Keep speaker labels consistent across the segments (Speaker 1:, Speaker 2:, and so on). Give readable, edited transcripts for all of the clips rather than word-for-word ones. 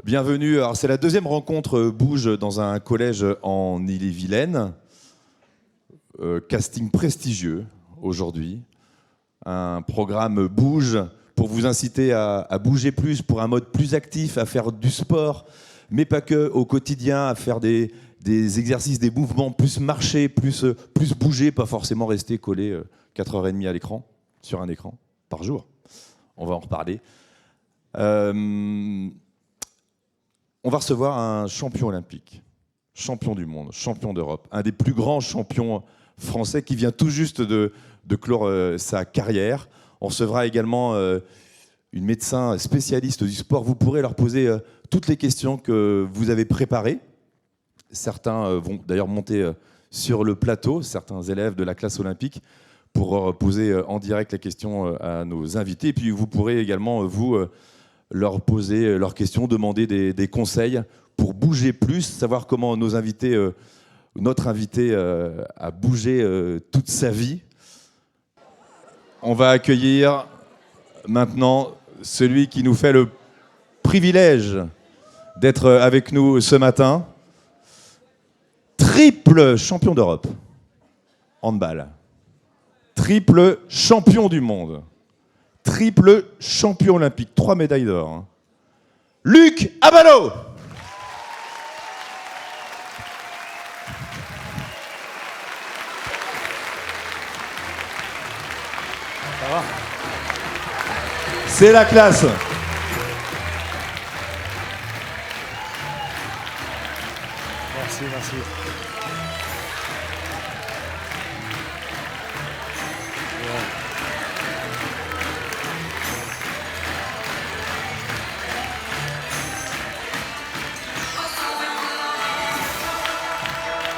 Speaker 1: Bienvenue. Alors, c'est la deuxième rencontre Bouge dans un collège en Ille-et-Vilaine. Casting prestigieux aujourd'hui. Un programme Bouge pour vous inciter à bouger plus, pour un mode plus actif, à faire du sport, mais pas que, au quotidien, à faire des exercices, des mouvements, plus marcher, plus bouger, pas forcément rester collé 4h30 à l'écran, sur un écran, par jour. On va en reparler. On va recevoir un champion olympique, champion du monde, champion d'Europe, un des plus grands champions français qui vient tout juste de clore sa carrière. On recevra également une médecin spécialiste du sport. Vous pourrez leur poser toutes les questions que vous avez préparées. Certains vont d'ailleurs monter sur le plateau, certains élèves de la classe olympique, pour poser en direct les questions à nos invités. Et puis vous pourrez également, vous, leur poser leurs questions, demander des conseils pour bouger plus, savoir comment notre invité a bougé toute sa vie. On va accueillir maintenant celui qui nous fait le privilège d'être avec nous ce matin. Triple champion d'Europe, handball. Triple champion du monde. Triple champion olympique, 3 médailles d'or. Luc Abalo.
Speaker 2: Ça va ?
Speaker 1: C'est la classe.
Speaker 2: Merci, merci.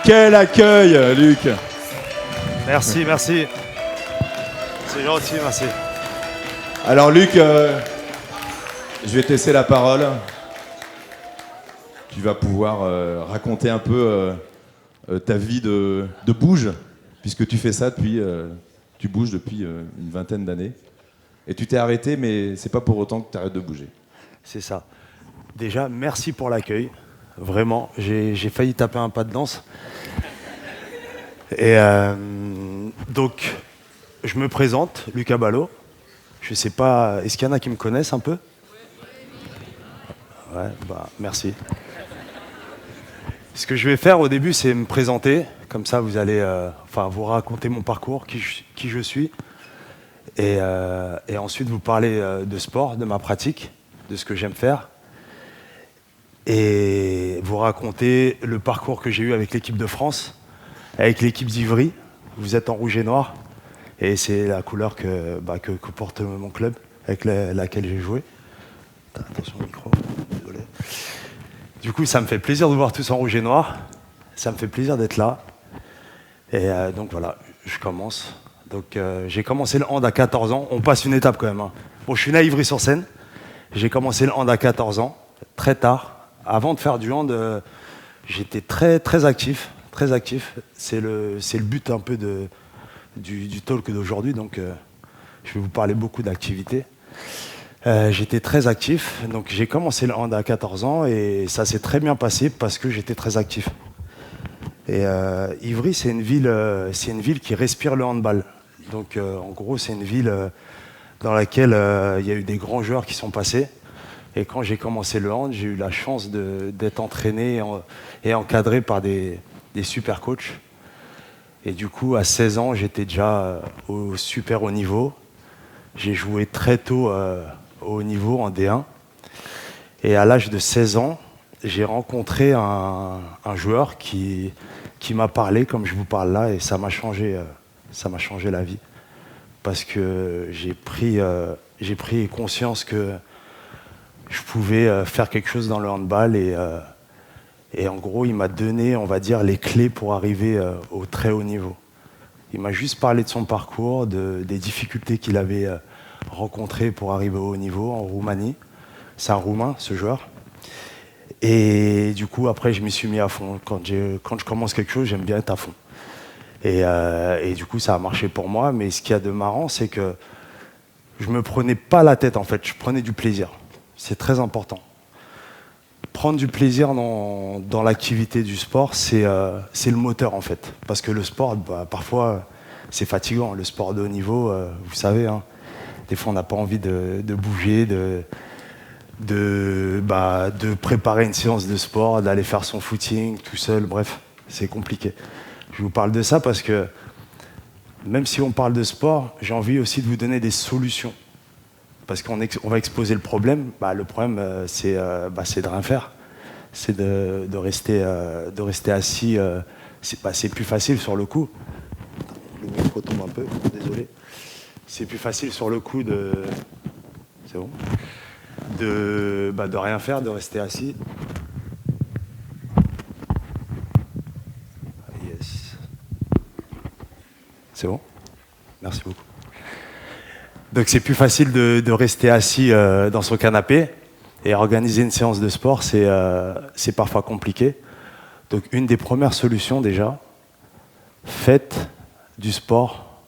Speaker 1: Quel accueil, Luc.
Speaker 2: Merci, merci. C'est gentil, merci.
Speaker 1: Alors Luc, je vais te laisser la parole. Tu vas pouvoir raconter un peu ta vie de bouge, puisque tu fais ça depuis, tu bouges depuis une vingtaine d'années. Et tu t'es arrêté, mais c'est pas pour autant que tu arrêtes de bouger.
Speaker 2: C'est ça. Déjà, merci pour l'accueil. Vraiment, j'ai failli taper un pas de danse. Et donc, je me présente, Luc Abalo. Je sais pas, est-ce qu'il y en a qui me connaissent un peu ? Ouais, bah merci. Ce que je vais faire au début, c'est me présenter. Comme ça, vous allez vous raconter mon parcours, qui je suis. Et ensuite, vous parler de sport, de ma pratique, de ce que j'aime faire. Et vous raconter le parcours que j'ai eu avec l'équipe de France, avec l'équipe d'Ivry. Vous êtes en rouge et noir. Et c'est la couleur que porte mon club, avec laquelle j'ai joué. Attention au micro, désolé. Du coup, ça me fait plaisir de vous voir tous en rouge et noir. Ça me fait plaisir d'être là. Et donc voilà, je commence. Donc j'ai commencé le hand à 14 ans. On passe une étape quand même. Hein. Bon, je suis né à Ivry-sur-Seine. J'ai commencé le hand à 14 ans, très tard. Avant de faire du hand, j'étais très, très actif. Très actif. C'est le but un peu du talk d'aujourd'hui. Donc je vais vous parler beaucoup d'activité. J'étais très actif. Donc j'ai commencé le hand à 14 ans et ça s'est très bien passé parce que j'étais très actif. Et Ivry, c'est une ville qui respire le handball. Donc en gros, c'est une ville dans laquelle il y a eu des grands joueurs qui sont passés. Et quand j'ai commencé le hand, j'ai eu la chance d'être entraîné et encadré par des super coachs. Et du coup, à 16 ans, j'étais déjà au super haut niveau. J'ai joué très tôt au haut niveau, en D1. Et à l'âge de 16 ans, j'ai rencontré un joueur qui m'a parlé comme je vous parle là, et ça m'a changé la vie. Parce que j'ai pris conscience que je pouvais faire quelque chose dans le handball et en gros, il m'a donné, on va dire, les clés pour arriver au très haut niveau. Il m'a juste parlé de son parcours, des difficultés qu'il avait rencontrées pour arriver au haut niveau en Roumanie. C'est un Roumain, ce joueur. Et du coup, après, je m'y suis mis à fond. Quand je commence quelque chose, j'aime bien être à fond. Et du coup, ça a marché pour moi. Mais ce qu'il y a de marrant, c'est que je me prenais pas la tête, en fait. Je prenais du plaisir. C'est très important. prendre du plaisir dans l'activité du sport, c'est le moteur en fait. Parce que le sport, parfois, c'est fatigant. Le sport de haut niveau, vous savez, hein, des fois on n'a pas envie de bouger, de préparer une séance de sport, d'aller faire son footing tout seul, bref, c'est compliqué. Je vous parle de ça parce que même si on parle de sport, j'ai envie aussi de vous donner des solutions. Parce qu'on va exposer le problème. Le problème, c'est de rien faire. C'est de rester assis. C'est plus facile sur le coup. Le micro tombe un peu, désolé. C'est plus facile sur le coup de... C'est bon ? De rien faire, de rester assis. Yes. C'est bon ? Merci beaucoup. Donc c'est plus facile de rester assis dans son canapé, et organiser une séance de sport, c'est parfois compliqué. Donc une des premières solutions déjà, faites du sport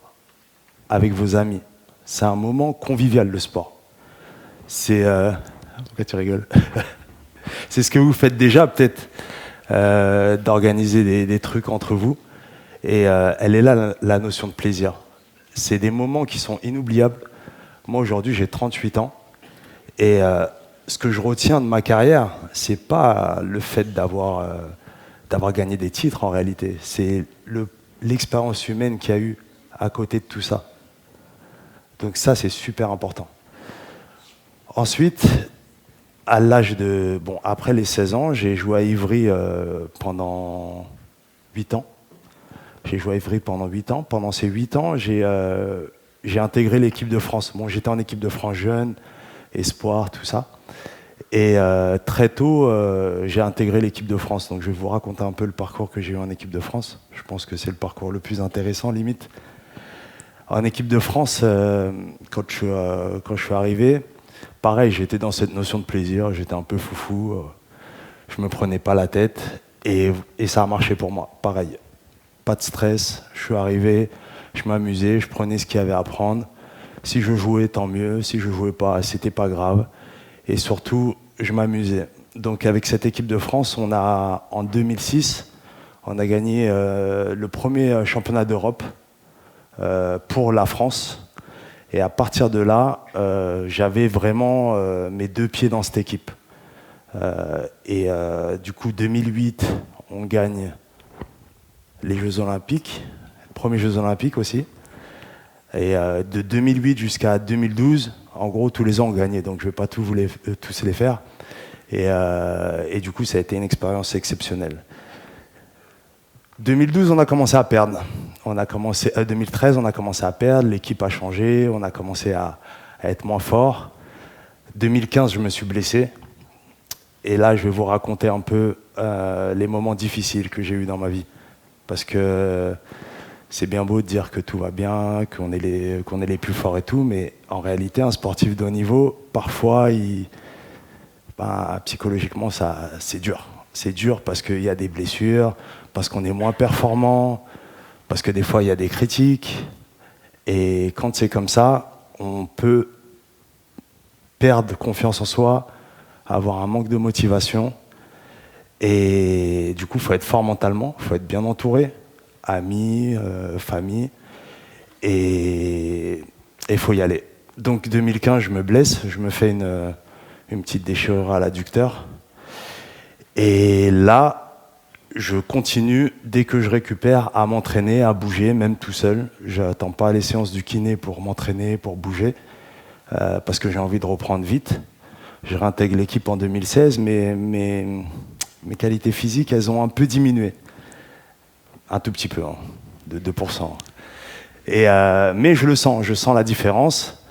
Speaker 2: avec vos amis. C'est un moment convivial, le sport. Pourquoi tu rigoles ? C'est ce que vous faites déjà peut-être, d'organiser des trucs entre vous. Et elle est là la notion de plaisir. C'est des moments qui sont inoubliables. Moi, aujourd'hui, j'ai 38 ans. Et ce que je retiens de ma carrière, c'est pas le fait d'avoir gagné des titres, en réalité. C'est l'expérience humaine qu'il y a eu à côté de tout ça. Donc ça, c'est super important. Ensuite, à l'âge de... après les 16 ans, j'ai joué à Ivry pendant 8 ans. J'ai joué à Ivry pendant 8 ans. Pendant ces 8 ans, j'ai intégré l'équipe de France. J'étais en équipe de France jeune, espoir, tout ça. Et très tôt, j'ai intégré l'équipe de France. Donc je vais vous raconter un peu le parcours que j'ai eu en équipe de France. Je pense que c'est le parcours le plus intéressant, limite. En équipe de France, quand je suis arrivé, pareil, j'étais dans cette notion de plaisir. J'étais un peu foufou. Je me prenais pas la tête. Et ça a marché pour moi. Pareil, pas de stress. Je suis arrivé... Je m'amusais, je prenais ce qu'il y avait à prendre. Si je jouais, tant mieux. Si je jouais pas, c'était pas grave. Et surtout, je m'amusais. Donc avec cette équipe de France, en 2006, on a gagné le premier championnat d'Europe pour la France. Et à partir de là, j'avais vraiment mes deux pieds dans cette équipe. Du coup, 2008, on gagne les Jeux Olympiques. Premiers Jeux Olympiques aussi. Et de 2008 jusqu'à 2012, en gros, tous les ans, on gagnait. Donc, je ne vais pas tous les faire. Et du coup, ça a été une expérience exceptionnelle. 2012, on a commencé à perdre. 2013, on a commencé à perdre. L'équipe a changé. On a commencé à être moins fort. 2015, je me suis blessé. Et là, je vais vous raconter un peu les moments difficiles que j'ai eus dans ma vie. Parce que... c'est bien beau de dire que tout va bien, qu'on est les plus forts et tout, mais en réalité, un sportif de haut niveau, parfois, psychologiquement, c'est dur. C'est dur parce qu'il y a des blessures, parce qu'on est moins performant, parce que des fois, il y a des critiques. Et quand c'est comme ça, on peut perdre confiance en soi, avoir un manque de motivation. Et du coup, il faut être fort mentalement, il faut être bien entouré. Amis, famille, et il faut y aller. Donc 2015, je me blesse, je me fais une petite déchirure à l'adducteur. Et là, je continue, dès que je récupère, à m'entraîner, à bouger, même tout seul. Je n'attends pas les séances du kiné pour m'entraîner, pour bouger, parce que j'ai envie de reprendre vite. Je réintègre l'équipe en 2016, mais mes qualités physiques, elles ont un peu diminué. Un tout petit peu, hein, de 2%. Mais je sens la différence.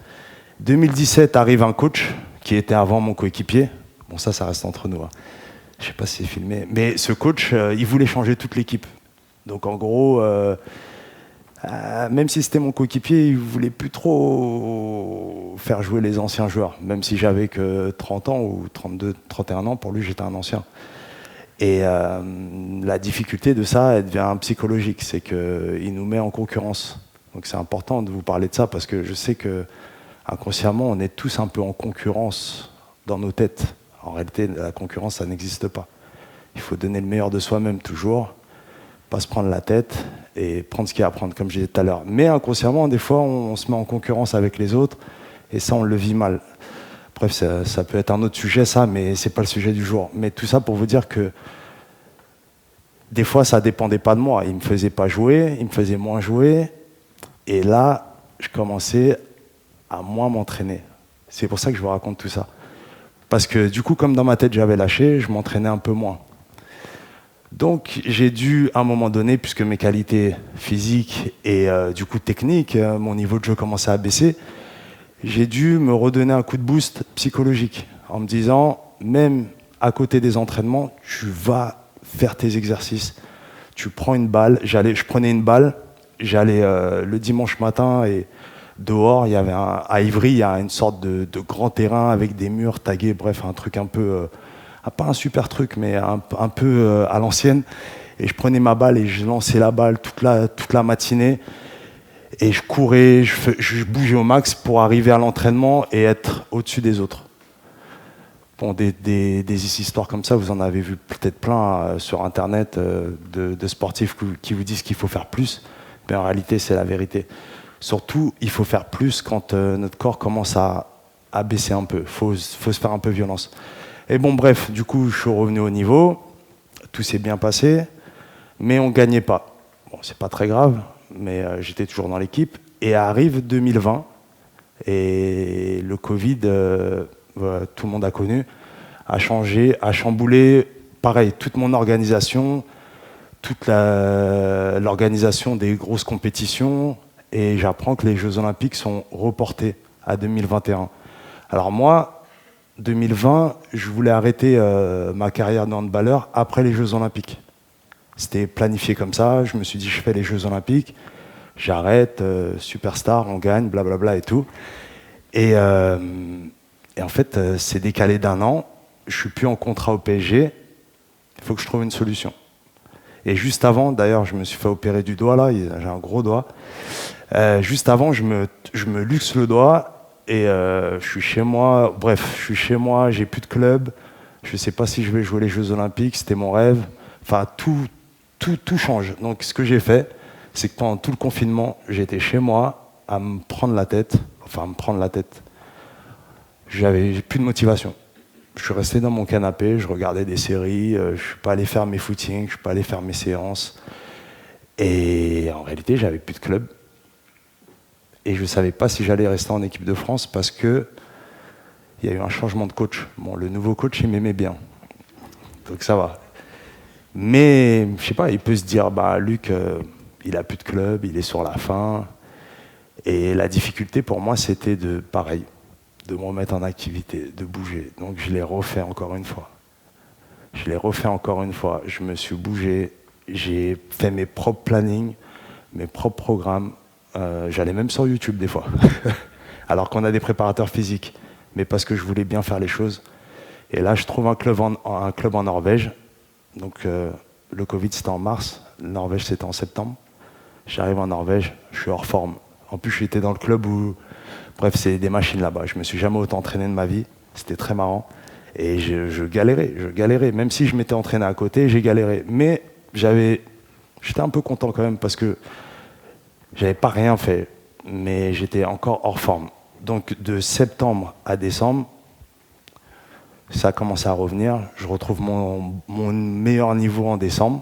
Speaker 2: 2017 arrive un coach qui était avant mon coéquipier. Bon, ça reste entre nous. Hein. Je ne sais pas si c'est filmé. Mais ce coach, il voulait changer toute l'équipe. Donc en gros, même si c'était mon coéquipier, il ne voulait plus trop faire jouer les anciens joueurs. Même si j'avais que 30 ans ou 32, 31 ans, pour lui, j'étais un ancien. Et la difficulté de ça, elle devient psychologique, c'est qu'il nous met en concurrence. Donc c'est important de vous parler de ça parce que je sais que inconsciemment, on est tous un peu en concurrence dans nos têtes En réalité, la concurrence, ça n'existe pas. Il faut donner le meilleur de soi-même toujours, pas se prendre la tête et prendre ce qu'il y a à prendre, comme je disais tout à l'heure. Mais inconsciemment, des fois, on se met en concurrence avec les autres et ça, on le vit mal. Bref, ça peut être un autre sujet, ça, mais c'est pas le sujet du jour. Mais tout ça pour vous dire que des fois, ça dépendait pas de moi. Ils me faisaient pas jouer, ils me faisaient moins jouer. Et là, je commençais à moins m'entraîner. C'est pour ça que je vous raconte tout ça. Parce que du coup, comme dans ma tête, j'avais lâché, je m'entraînais un peu moins. Donc, j'ai dû, à un moment donné, puisque mes qualités physiques et du coup techniques, mon niveau de jeu commençait à baisser, j'ai dû me redonner un coup de boost psychologique en me disant, même à côté des entraînements, tu vas faire tes exercices. Tu prends une balle. Je prenais une balle, j'allais le dimanche matin et dehors, il y avait à Ivry, il y a une sorte de grand terrain avec des murs tagués, bref, un truc un peu, pas un super truc, mais un peu à l'ancienne. Et je prenais ma balle et je lançais la balle toute la matinée. Et je courais, je bougeais au max pour arriver à l'entraînement et être au-dessus des autres. Bon, des histoires comme ça, vous en avez vu peut-être plein sur Internet de sportifs qui vous disent qu'il faut faire plus. Mais en réalité, c'est la vérité. Surtout, il faut faire plus quand notre corps commence à baisser un peu. Il faut se faire un peu violence. Et bon, bref, du coup, je suis revenu au niveau. Tout s'est bien passé, mais on ne gagnait pas. Bon, c'est pas très grave, mais j'étais toujours dans l'équipe. Et arrive 2020, et le Covid, tout le monde a connu, a changé, a chamboulé, pareil, toute mon organisation, toute l'organisation des grosses compétitions, et j'apprends que les Jeux Olympiques sont reportés à 2021. Alors moi, 2020, je voulais arrêter ma carrière de handballeur après les Jeux Olympiques. C'était planifié comme ça, je me suis dit je fais les Jeux Olympiques, j'arrête, superstar, on gagne, blablabla et tout. Et en fait, c'est décalé d'1 an, je suis plus en contrat au PSG, il faut que je trouve une solution. Et juste avant, d'ailleurs, je me suis fait opérer du doigt, là, j'ai un gros doigt. Juste avant, je me luxe le doigt et je suis chez moi. Bref, je suis chez moi, j'ai plus de club. Je ne sais pas si je vais jouer les Jeux Olympiques, c'était mon rêve. Enfin, tout change. Donc, ce que j'ai fait, c'est que pendant tout le confinement, j'étais chez moi à me prendre la tête. J'avais plus de motivation. Je suis resté dans mon canapé, je regardais des séries, je ne suis pas allé faire mes footings, je ne suis pas allé faire mes séances. Et en réalité, j'avais plus de club. Et je ne savais pas si j'allais rester en équipe de France parce qu'il y a eu un changement de coach. Bon, le nouveau coach, il m'aimait bien. Donc ça va. Mais, je sais pas, il peut se dire, bah, Luc, il a plus de club, il est sur la fin. Et la difficulté pour moi, c'était de me remettre en activité, de bouger. Donc je l'ai refait encore une fois. Je me suis bougé, j'ai fait mes propres plannings, mes propres programmes. J'allais même sur YouTube des fois, alors qu'on a des préparateurs physiques, mais parce que je voulais bien faire les choses. Et là, je trouve un club en Norvège. Donc le Covid, c'était en mars, la Norvège, c'était en septembre. J'arrive en Norvège, je suis hors forme. En plus, j'étais dans le club où... Bref, c'est des machines là-bas. Je me suis jamais autant entraîné de ma vie. C'était très marrant. Et je galérais. Même si je m'étais entraîné à côté, j'ai galéré. Mais j'étais un peu content quand même parce que j'avais pas rien fait. Mais j'étais encore hors forme. Donc de septembre à décembre, ça a commencé à revenir. Je retrouve mon meilleur niveau en décembre.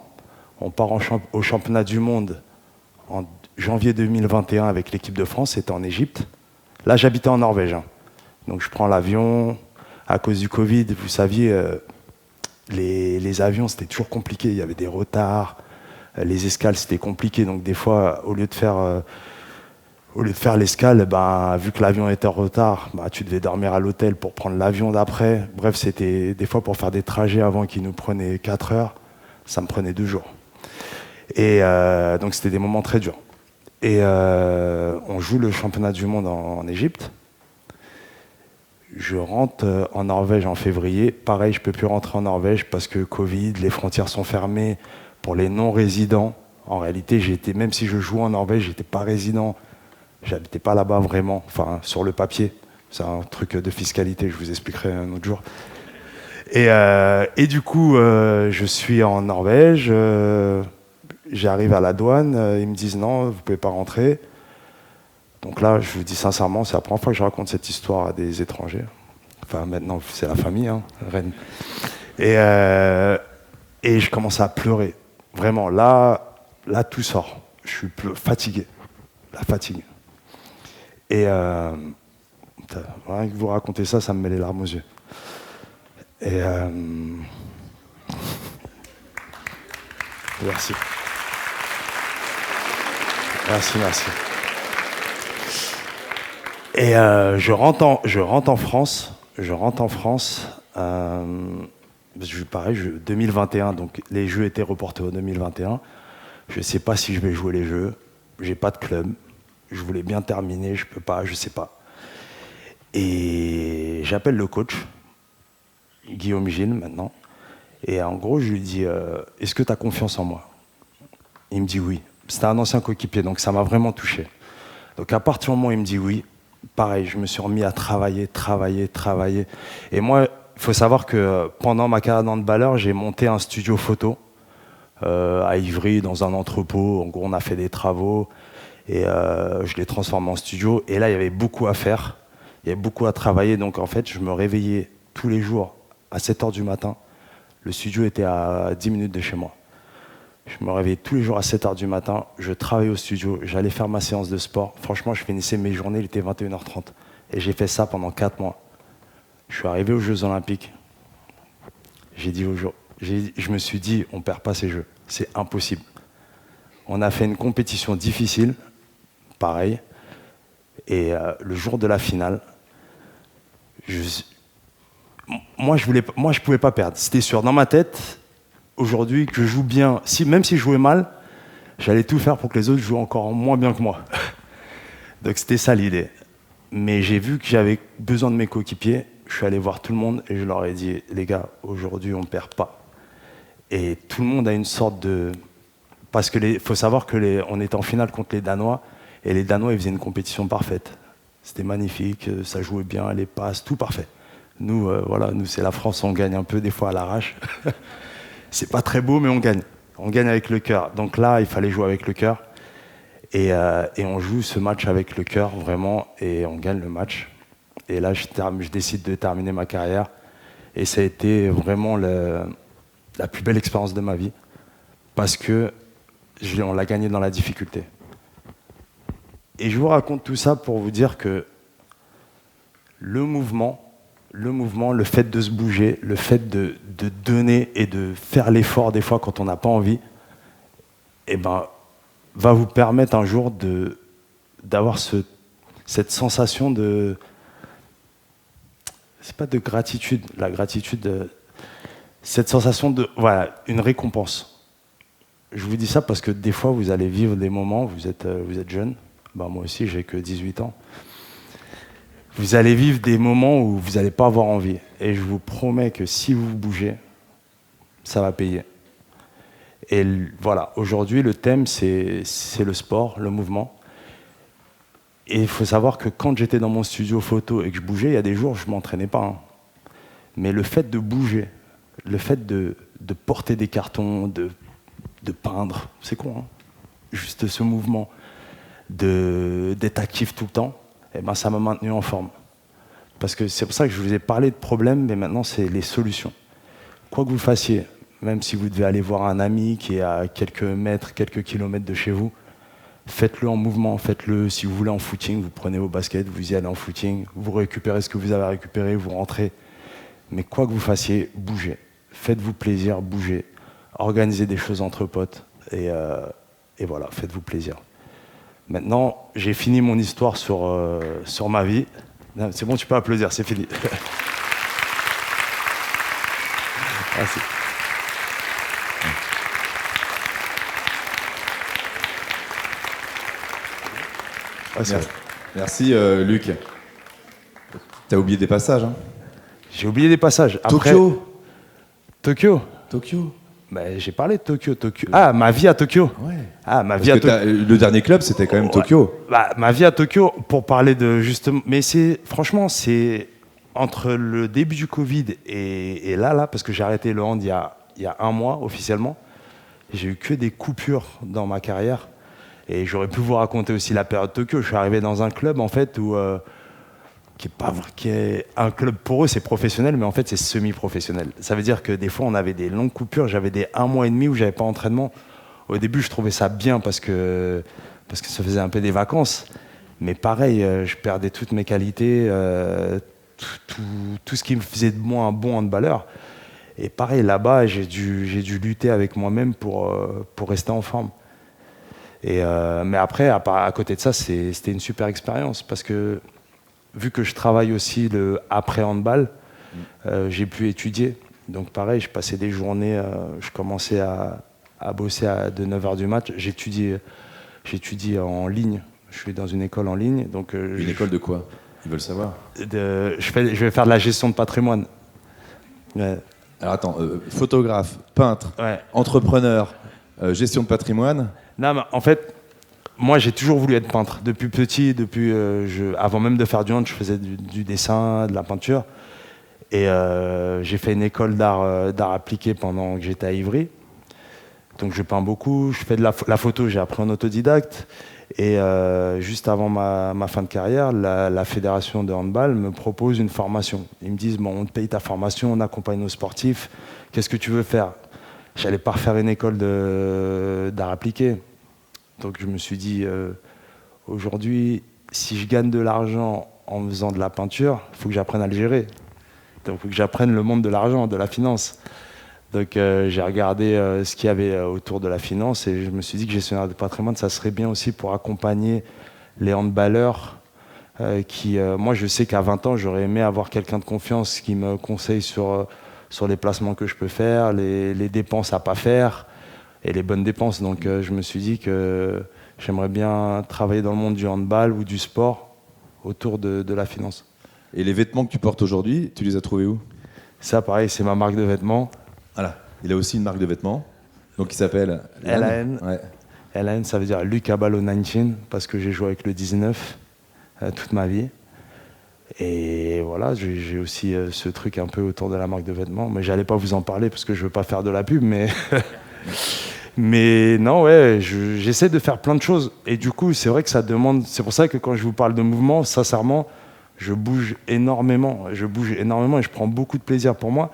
Speaker 2: On part au championnat du monde en janvier 2021 avec l'équipe de France. C'était en Égypte. Là, j'habitais en Norvège. Hein. Donc, je prends l'avion. À cause du Covid, vous saviez, les avions, c'était toujours compliqué. Il y avait des retards. Les escales, c'était compliqué. Donc, des fois, au lieu de faire l'escale, vu que l'avion était en retard, tu devais dormir à l'hôtel pour prendre l'avion d'après. Bref, c'était des fois pour faire des trajets avant qui nous prenaient 4 heures. Ça me prenait 2 jours. Et donc, c'était des moments très durs. Et on joue le championnat du monde en Égypte. Je rentre en Norvège en février. Pareil, je ne peux plus rentrer en Norvège parce que Covid, les frontières sont fermées pour les non-résidents. En réalité, même si je jouais en Norvège, je n'étais pas résident. Je n'habitais pas là-bas vraiment, enfin sur le papier. C'est un truc de fiscalité, je vous expliquerai un autre jour. Et du coup, je suis en Norvège. J'arrive à la douane. Ils me disent non, vous pouvez pas rentrer. Donc là, je vous dis sincèrement, c'est la première fois que je raconte cette histoire à des étrangers. Enfin, maintenant, c'est la famille, hein, Rennes. Et je commence à pleurer. Vraiment, là, tout sort. Je suis fatigué. La fatigue. Et rien que vous racontez ça, ça me met les larmes aux yeux. Et merci. Merci. Et je rentre en France. Pareil, 2021, donc les jeux étaient reportés au 2021. Je ne sais pas si je vais jouer les jeux. J'ai pas de club. Je voulais bien terminer, je peux pas, je sais pas. Et j'appelle le coach, Guillaume Gilles maintenant. Et en gros, je lui dis est-ce que tu as confiance en moi? Il me dit oui. C'était un ancien coéquipier, donc ça m'a vraiment touché. Donc à partir du moment où il me dit oui, pareil, je me suis remis à travailler. Et moi, il faut savoir que pendant ma carrière d'handballeur, j'ai monté un studio photo à Ivry, dans un entrepôt. En gros, on a fait des travaux et je l'ai transformé en studio. Et là, il y avait beaucoup à faire, il y avait beaucoup à travailler. Donc en fait, je me réveillais tous les jours à 7h du matin. Le studio était à 10 minutes de chez moi. Je me réveillais tous les jours à 7h du matin, je travaillais au studio, j'allais faire ma séance de sport. Franchement, je finissais mes journées, il était 21h30. Et j'ai fait ça pendant 4 mois. Je suis arrivé aux Jeux Olympiques. Je me suis dit, on ne perd pas ces Jeux. C'est impossible. On a fait une compétition difficile, pareil. Et le jour de la finale, moi, je ne pouvais pas perdre. C'était sûr. Dans ma tête, aujourd'hui, que je joue bien, même si je jouais mal, j'allais tout faire pour que les autres jouent encore moins bien que moi. Donc c'était ça l'idée. Mais j'ai vu que j'avais besoin de mes coéquipiers. Je suis allé voir tout le monde et je leur ai dit, les gars, aujourd'hui, on ne perd pas. Et tout le monde a une sorte de... Parce qu'il faut savoir qu'on était en finale contre les Danois, et les Danois, ils faisaient une compétition parfaite. C'était magnifique, ça jouait bien, les passes, tout parfait. Nous, nous c'est la France, on gagne un peu des fois à l'arrache. C'est pas très beau, mais on gagne. On gagne avec le cœur. Donc là, il fallait jouer avec le cœur. Et on joue ce match avec le cœur, vraiment, et on gagne le match. Et là, je décide de terminer ma carrière. Et ça a été vraiment la plus belle expérience de ma vie. Parce que on l'a gagné dans la difficulté. Et je vous raconte tout ça pour vous dire que le mouvement, le fait de se bouger, le fait de donner et de faire l'effort des fois quand on n'a pas envie, va vous permettre un jour d'avoir cette sensation de... C'est pas de gratitude, la gratitude, cette sensation de... Voilà, une récompense. Je vous dis ça parce que des fois, vous allez vivre des moments, vous êtes jeune, moi aussi, j'ai que 18 ans. Vous allez vivre des moments où vous n'allez pas avoir envie. Et je vous promets que si vous bougez, ça va payer. Et voilà, aujourd'hui, le thème, c'est le sport, le mouvement. Et il faut savoir que quand j'étais dans mon studio photo et que je bougeais, il y a des jours où je ne m'entraînais pas. Hein. Mais le fait de bouger, le fait de porter des cartons, de peindre, c'est con, hein. Juste ce mouvement, d'être actif tout le temps, ça m'a maintenu en forme. Parce que c'est pour ça que je vous ai parlé de problèmes, mais maintenant, c'est les solutions. Quoi que vous fassiez, même si vous devez aller voir un ami qui est à quelques mètres, quelques kilomètres de chez vous, faites-le en mouvement, faites-le si vous voulez en footing, vous prenez vos baskets, vous y allez en footing, vous récupérez ce que vous avez récupéré, vous rentrez. Mais quoi que vous fassiez, bougez. Faites-vous plaisir, bougez. Organisez des choses entre potes et voilà, faites-vous plaisir. Maintenant, j'ai fini mon histoire sur ma vie. Non, c'est bon, tu peux applaudir, c'est fini. Merci.
Speaker 1: Merci Luc. T'as oublié des passages, hein?
Speaker 2: J'ai oublié des passages. Après, Tokyo. J'ai parlé de Tokyo. Ah, ma vie à Tokyo.
Speaker 1: Ouais.
Speaker 2: Ah, ma vie à Tokyo.
Speaker 1: Le dernier club, c'était quand même Tokyo.
Speaker 2: Ma vie à Tokyo, pour parler de justement. Mais franchement, c'est entre le début du Covid et là, parce que j'ai arrêté le hand il y a un mois officiellement, j'ai eu que des coupures dans ma carrière. Et j'aurais pu vous raconter aussi la période Tokyo. Je suis arrivé dans un club en fait où qui est un club pour eux, c'est professionnel, mais en fait c'est semi-professionnel. Ça veut dire que des fois on avait des longues coupures. J'avais des 1 mois et demi où j'avais pas d'entraînement. Au début, je trouvais ça bien parce que ça faisait un peu des vacances. Mais pareil, je perdais toutes mes qualités, tout ce qui me faisait de moi un bon handballeur. Et pareil, là-bas, j'ai dû lutter avec moi-même pour rester en forme. Mais après, à côté de ça, c'était une super expérience parce que vu que je travaille aussi le après-handball, j'ai pu étudier. Donc pareil, je passais des journées, je commençais à bosser de 9h du mat. J'étudie en ligne. Je suis dans une école en ligne. Donc,
Speaker 1: une école de quoi? Ils veulent savoir.
Speaker 2: Je vais faire de la gestion de patrimoine. Ouais.
Speaker 1: Alors attends, photographe, peintre,
Speaker 2: Ouais.
Speaker 1: entrepreneur, gestion de patrimoine.
Speaker 2: Non, mais en fait, moi j'ai toujours voulu être peintre. Depuis petit, avant même de faire du hand, je faisais du dessin, de la peinture. Et j'ai fait une école d'art appliqué pendant que j'étais à Ivry. Donc je peins beaucoup, je fais de la photo, j'ai appris en autodidacte. Et juste avant ma fin de carrière, la fédération de handball me propose une formation. Ils me disent, bon, on te paye ta formation, on accompagne nos sportifs, qu'est-ce que tu veux faire? J'allais pas refaire une école d'art appliqué. Donc je me suis dit, aujourd'hui, si je gagne de l'argent en faisant de la peinture, il faut que j'apprenne à le gérer. Donc il faut que j'apprenne le monde de l'argent, de la finance. Donc j'ai regardé ce qu'il y avait autour de la finance et je me suis dit que gestionnaire de patrimoine, ça serait bien aussi pour accompagner les handballeurs moi je sais qu'à 20 ans, j'aurais aimé avoir quelqu'un de confiance qui me conseille sur les placements que je peux faire, les dépenses à pas faire et les bonnes dépenses. Donc je me suis dit que j'aimerais bien travailler dans le monde du handball ou du sport autour de la finance.
Speaker 1: Et les vêtements que tu portes aujourd'hui, tu les as trouvés où?
Speaker 2: Ça pareil, c'est ma marque de vêtements.
Speaker 1: Voilà, il a aussi une marque de vêtements, donc qui s'appelle
Speaker 2: LAN.
Speaker 1: Ouais.
Speaker 2: LAN, ça veut dire Luca Ballo 19, parce que j'ai joué avec le 19 toute ma vie. Et voilà, j'ai aussi ce truc un peu autour de la marque de vêtements, mais j'allais pas vous en parler parce que je veux pas faire de la pub, mais mais non, ouais, j'essaie de faire plein de choses. Et du coup, c'est vrai que ça demande. C'est pour ça que quand je vous parle de mouvement, sincèrement, je bouge énormément. Et je prends beaucoup de plaisir pour moi.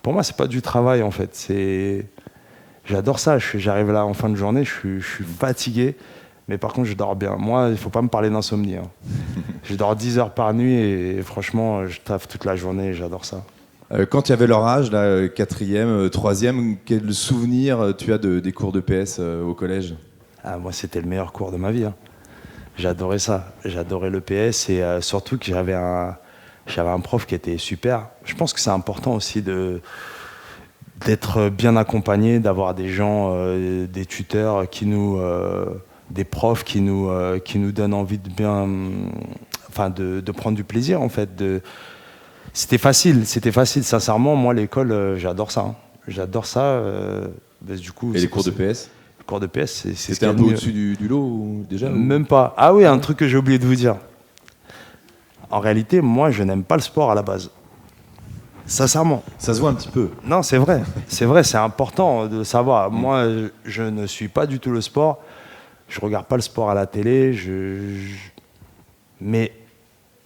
Speaker 2: Pour moi, c'est pas du travail en fait. J'adore ça. J'arrive là en fin de journée, je suis fatigué, mais par contre, je dors bien. Moi, il faut pas me parler d'insomnie. Hein. Je dors 10 heures par nuit et franchement, je taffe toute la journée. Et j'adore ça.
Speaker 1: Quand tu avais leur âge, là, 4e, 3e, quel souvenir tu as des cours de PS au collège?
Speaker 2: Moi, c'était le meilleur cours de ma vie. Hein. J'adorais ça. J'adorais le PS et surtout que j'avais un prof qui était super. Je pense que c'est important aussi d'être bien accompagné, d'avoir des gens, des tuteurs des profs qui nous donnent envie de prendre du plaisir en fait. C'était facile. Sincèrement, moi l'école, j'adore ça. Hein. J'adore ça. Du coup,
Speaker 1: et les cours de PS?
Speaker 2: Les cours de PS,
Speaker 1: c'était un peu au-dessus du lot déjà?
Speaker 2: Même pas. Ah oui, un truc que j'ai oublié de vous dire. En réalité, moi, je n'aime pas le sport à la base. Sincèrement.
Speaker 1: Ça se voit un petit peu.
Speaker 2: Non, c'est vrai. C'est vrai, c'est important de savoir. Moi, je ne suis pas du tout le sport. Je regarde pas le sport à la télé. Mais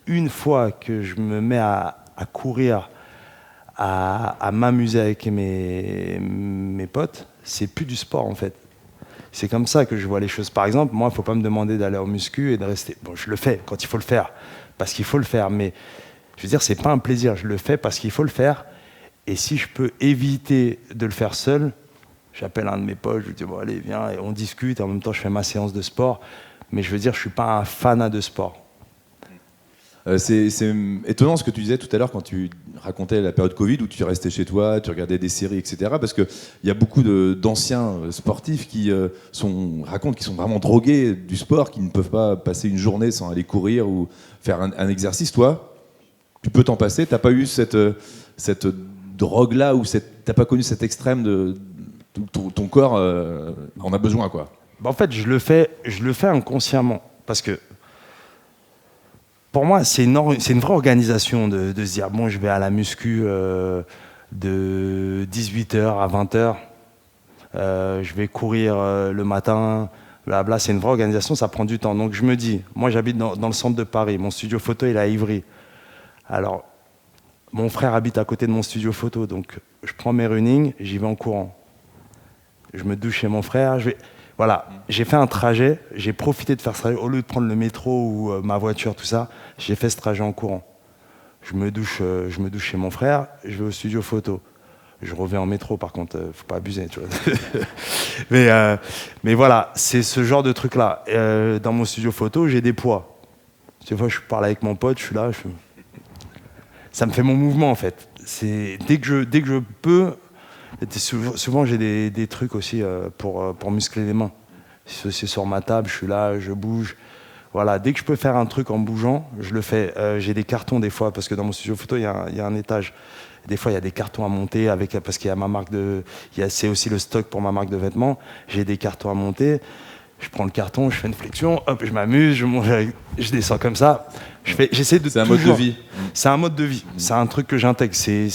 Speaker 2: une fois que je me mets à courir, à m'amuser avec mes potes, c'est plus du sport en fait. C'est comme ça que je vois les choses. Par exemple, moi, il ne faut pas me demander d'aller au muscu et de rester. Bon, je le fais quand il faut le faire, parce qu'il faut le faire. Mais je veux dire, c'est pas un plaisir. Je le fais parce qu'il faut le faire. Et si je peux éviter de le faire seul, j'appelle un de mes potes, je lui dis bon allez viens et on discute. Et en même temps, je fais ma séance de sport. Mais je veux dire, je suis pas un fanat de sport.
Speaker 1: C'est étonnant ce que tu disais tout à l'heure quand tu racontais la période Covid où tu restais chez toi, tu regardais des séries, etc. Parce qu'il y a beaucoup d'anciens sportifs qui racontent qu'ils sont vraiment drogués du sport, qui ne peuvent pas passer une journée sans aller courir ou faire un exercice. Toi, tu peux t'en passer. Tu n'as pas eu cette drogue-là ou tu n'as pas connu cet extrême de ton corps en a besoin, quoi.
Speaker 2: En fait, je le fais inconsciemment parce que pour moi, c'est une vraie organisation de se dire, bon, je vais à la muscu de 18h à 20h, je vais courir le matin, blabla, c'est une vraie organisation, ça prend du temps. Donc je me dis, moi j'habite dans le centre de Paris, mon studio photo il est à Ivry. Alors, mon frère habite à côté de mon studio photo, donc je prends mes runnings, j'y vais en courant. Je me douche chez mon frère, voilà, j'ai fait un trajet, j'ai profité de faire ce trajet, au lieu de prendre le métro ou ma voiture, tout ça, j'ai fait ce trajet en courant. Je me douche chez mon frère, je vais au studio photo. Je reviens en métro, par contre, faut pas abuser, tu vois. mais voilà, c'est ce genre de truc-là. Dans mon studio photo, j'ai des poids. Tu vois, je parle avec mon pote, je suis là, ça me fait mon mouvement, en fait. Dès que je peux, souvent j'ai des trucs aussi pour muscler les mains. C'est sur ma table, je suis là, je bouge. Voilà, dès que je peux faire un truc en bougeant, je le fais. J'ai des cartons des fois, parce que dans mon studio photo, il y a un étage. Des fois, il y a des cartons à monter, parce qu'il y a ma marque c'est aussi le stock pour ma marque de vêtements. J'ai des cartons à monter. Je prends le carton, je fais une flexion, hop, je m'amuse, je descends comme ça. J'essaie de.
Speaker 1: C'est un mode de vie.
Speaker 2: C'est un mode de vie. C'est un truc que j'intègre. Je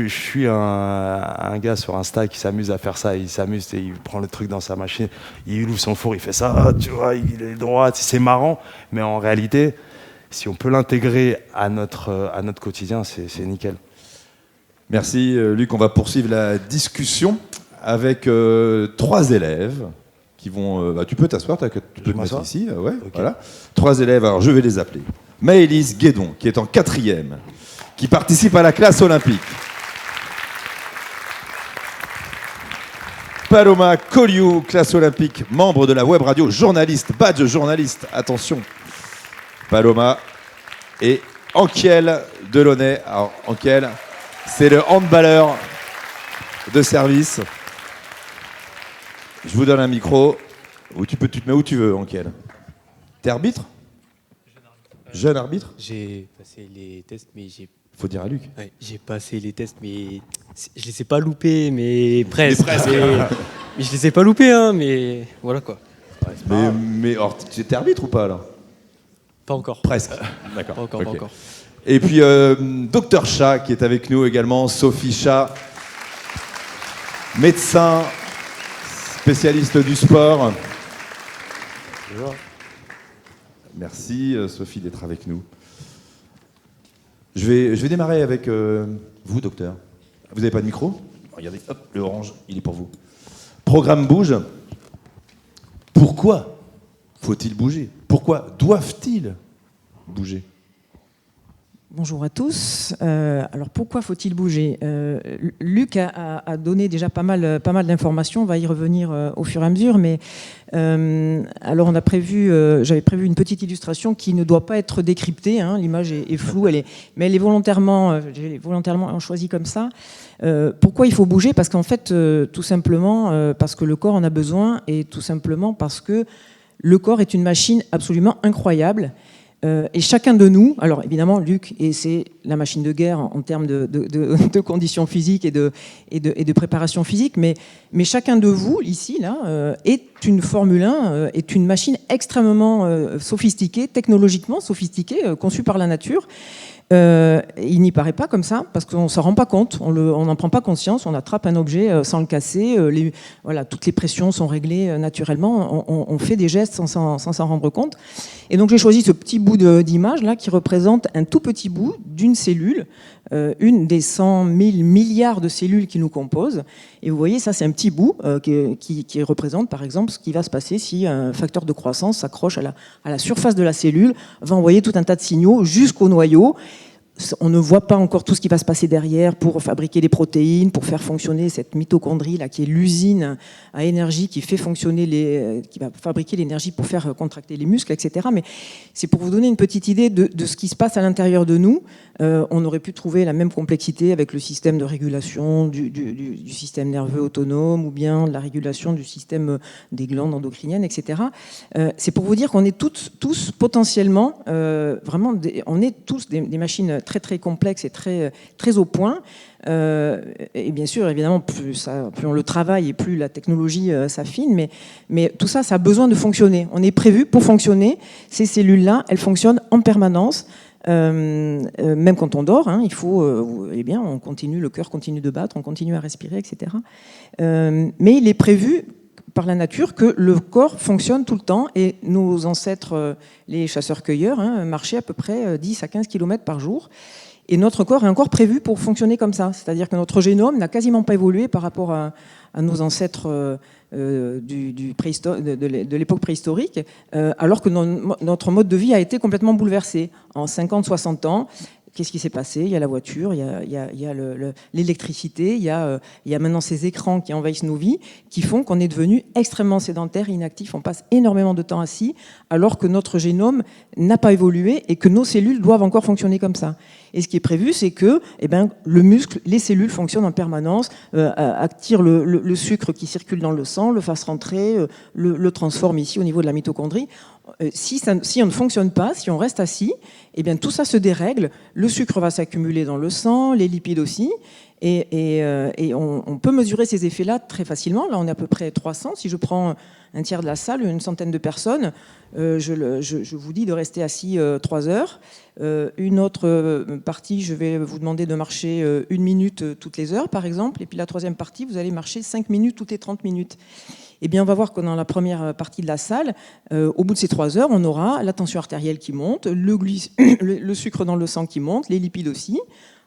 Speaker 2: suis un gars sur Insta qui s'amuse à faire ça. Il s'amuse, il prend le truc dans sa machine, il ouvre son four, il fait ça, tu vois, il est droit, c'est marrant. Mais en réalité, si on peut l'intégrer à notre quotidien, c'est nickel.
Speaker 1: Merci Luc, on va poursuivre la discussion avec 3 élèves qui vont... tu peux t'asseoir, tu peux te mettre ici. Ouais, okay. Voilà. 3 élèves, alors je vais les appeler. Maëlys Guédon, qui est en 4e, qui participe à la classe olympique. Paloma Colliou, classe olympique, membre de la web radio, journaliste, badge journaliste, attention. Paloma et Anquiel Delaunay. Alors Anquiel, c'est le handballeur de service. Je vous donne un micro. Tu te mets où tu veux, Anquiel. T'es arbitre ? Jeune arbitre ?
Speaker 3: J'ai passé les tests, mais
Speaker 1: faut dire à Luc.
Speaker 3: Ouais, j'ai passé les tests, mais je les ai pas loupés, mais presque. Mais je les ai pas loupés, hein, mais voilà quoi.
Speaker 1: Ouais, mais alors, tu étais arbitre ou pas alors ?
Speaker 3: Pas encore.
Speaker 1: Presque. D'accord.
Speaker 3: Pas encore,
Speaker 1: okay.
Speaker 3: Pas encore.
Speaker 1: Et puis Docteur Chat qui est avec nous également, Sophie Chat, médecin, spécialiste du sport. Bonjour. Merci Sophie d'être avec nous. Je vais démarrer avec vous, docteur. Vous n'avez pas de micro ? Regardez, hop, le orange, il est pour vous. Programme bouge. Pourquoi faut-il bouger ? Pourquoi doivent-ils bouger ?
Speaker 4: Bonjour à tous. Alors pourquoi faut-il bouger ? Luc a donné déjà pas mal d'informations. On va y revenir au fur et à mesure. Mais alors j'avais prévu une petite illustration qui ne doit pas être décryptée. Hein, l'image est floue, mais elle est volontairement choisie comme ça. Pourquoi il faut bouger ? Parce qu'en fait, tout simplement parce que le corps en a besoin et tout simplement parce que le corps est une machine absolument incroyable. Et chacun de nous, alors évidemment Luc, et c'est la machine de guerre en termes de conditions physiques et de préparation physique, mais chacun de vous ici là est une Formule 1, est une machine extrêmement sophistiquée, technologiquement sophistiquée, conçue par la nature. Il n'y paraît pas comme ça parce qu'on ne s'en rend pas compte, on n'en prend pas conscience, on attrape un objet sans le casser, toutes les pressions sont réglées naturellement, on fait des gestes sans s'en rendre compte. Et donc j'ai choisi ce petit bout d'image là qui représente un tout petit bout d'une cellule, une des 100 000 milliards de cellules qui nous composent. Et vous voyez, ça c'est un petit bout qui représente par exemple ce qui va se passer si un facteur de croissance s'accroche à la surface de la cellule, va envoyer tout un tas de signaux jusqu'au noyau. On ne voit pas encore tout ce qui va se passer derrière pour fabriquer les protéines, pour faire fonctionner cette mitochondrie là, qui est l'usine à énergie qui fait fonctionner qui va fabriquer l'énergie pour faire contracter les muscles, etc. Mais c'est pour vous donner une petite idée de ce qui se passe à l'intérieur de nous. On aurait pu trouver la même complexité avec le système de régulation du système nerveux autonome ou bien la régulation du système des glandes endocriniennes, etc. C'est pour vous dire qu'on est tous potentiellement, vraiment, on est tous des machines très très complexe et très, très au point. Et bien sûr, évidemment, plus on le travaille et plus la technologie s'affine, mais tout ça, ça a besoin de fonctionner. On est prévu pour fonctionner. Ces cellules-là, elles fonctionnent en permanence. Même quand on dort, il faut, eh bien, on continue, le cœur continue de battre, on continue à respirer, etc. Mais il est prévu par la nature que le corps fonctionne tout le temps, et nos ancêtres, les chasseurs-cueilleurs, marchaient à peu près 10 à 15 km par jour. Et notre corps est encore prévu pour fonctionner comme ça. C'est-à-dire que notre génome n'a quasiment pas évolué par rapport à nos ancêtres de l'époque préhistorique, alors que notre mode de vie a été complètement bouleversé. En 50-60 ans, qu'est-ce qui s'est passé? Il y a la voiture, il y a l'électricité, il y a maintenant ces écrans qui envahissent nos vies, qui font qu'on est devenu extrêmement sédentaire, inactif. On passe énormément de temps assis, alors que notre génome n'a pas évolué et que nos cellules doivent encore fonctionner comme ça. Et ce qui est prévu, c'est que le muscle, les cellules fonctionnent en permanence, attirent le sucre qui circule dans le sang, le fassent rentrer, le transforme ici au niveau de la mitochondrie. Si on ne fonctionne pas, si on reste assis, tout ça se dérègle. Le sucre va s'accumuler dans le sang, les lipides aussi. Et on peut mesurer ces effets-là très facilement. Là, on est à peu près 300. Si je prends un tiers de la salle, une centaine de personnes, je vous dis de rester assis 3 heures. Une autre partie, je vais vous demander de marcher 1 minute toutes les heures, par exemple. Et puis la troisième partie, vous allez marcher 5 minutes toutes les 30 minutes. Eh bien, on va voir que dans la première partie de la salle, au bout de ces 3 heures, on aura la tension artérielle qui monte, le sucre dans le sang qui monte, les lipides aussi.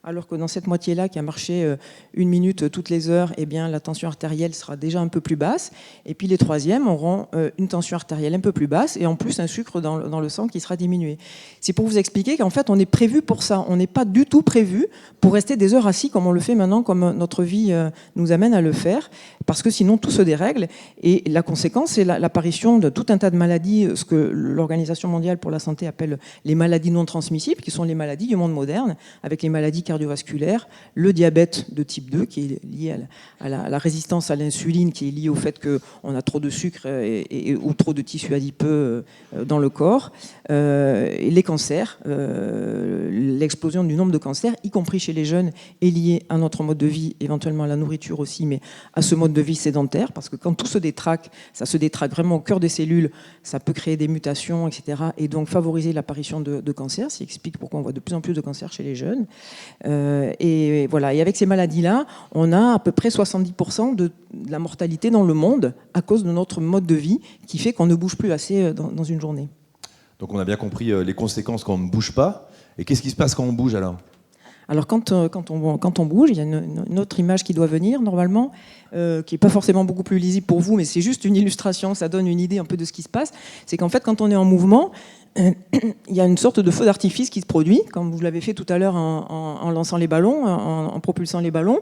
Speaker 4: Alors que dans cette moitié-là, qui a marché 1 minute toutes les heures, la tension artérielle sera déjà un peu plus basse. Et puis les troisièmes auront une tension artérielle un peu plus basse et en plus un sucre dans le sang qui sera diminué. C'est pour vous expliquer qu'en fait, on est prévu pour ça. On n'est pas du tout prévu pour rester des heures assis comme on le fait maintenant, comme notre vie nous amène à le faire, parce que sinon tout se dérègle. Et la conséquence, c'est l'apparition de tout un tas de maladies, ce que l'Organisation mondiale pour la santé appelle les maladies non transmissibles, qui sont les maladies du monde moderne, avec les maladies cardiovasculaires, le diabète de type 2 qui est lié à la résistance à l'insuline, qui est lié au fait qu'on a trop de sucre ou trop de tissu adipeux dans le corps, et les cancers, l'explosion du nombre de cancers, y compris chez les jeunes, est liée à notre mode de vie, éventuellement à la nourriture aussi, mais à ce mode de vie sédentaire, parce que quand tout se détraque, ça se détraque vraiment au cœur des cellules, ça peut créer des mutations, etc., et donc favoriser l'apparition de cancers, ce qui explique pourquoi on voit de plus en plus de cancers chez les jeunes. Et voilà. Et avec ces maladies-là, on a à peu près 70% de la mortalité dans le monde à cause de notre mode de vie qui fait qu'on ne bouge plus assez dans une journée.
Speaker 1: Donc on a bien compris les conséquences quand on ne bouge pas. Et qu'est-ce qui se passe quand on bouge alors ?
Speaker 4: Alors quand on bouge, il y a une autre image qui doit venir normalement, qui n'est pas forcément beaucoup plus lisible pour vous, mais c'est juste une illustration, ça donne une idée un peu de ce qui se passe. C'est qu'en fait, quand on est en mouvement, il y a une sorte de feu d'artifice qui se produit, comme vous l'avez fait tout à l'heure en lançant les ballons, en propulsant les ballons.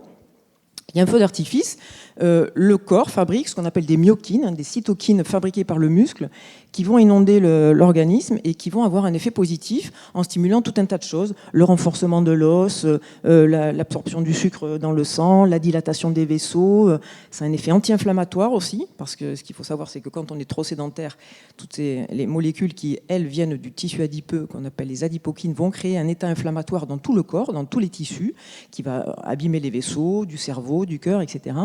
Speaker 4: Il y a un feu d'artifice. Le corps fabrique ce qu'on appelle des myokines, des cytokines fabriquées par le muscle, qui vont inonder l'organisme et qui vont avoir un effet positif en stimulant tout un tas de choses. Le renforcement de l'os, l'absorption du sucre dans le sang, la dilatation des vaisseaux. C'est un effet anti-inflammatoire aussi, parce que ce qu'il faut savoir, c'est que quand on est trop sédentaire, toutes les molécules qui, elles, viennent du tissu adipeux, qu'on appelle les adipokines, vont créer un état inflammatoire dans tout le corps, dans tous les tissus, qui va abîmer les vaisseaux, du cerveau, du cœur, etc.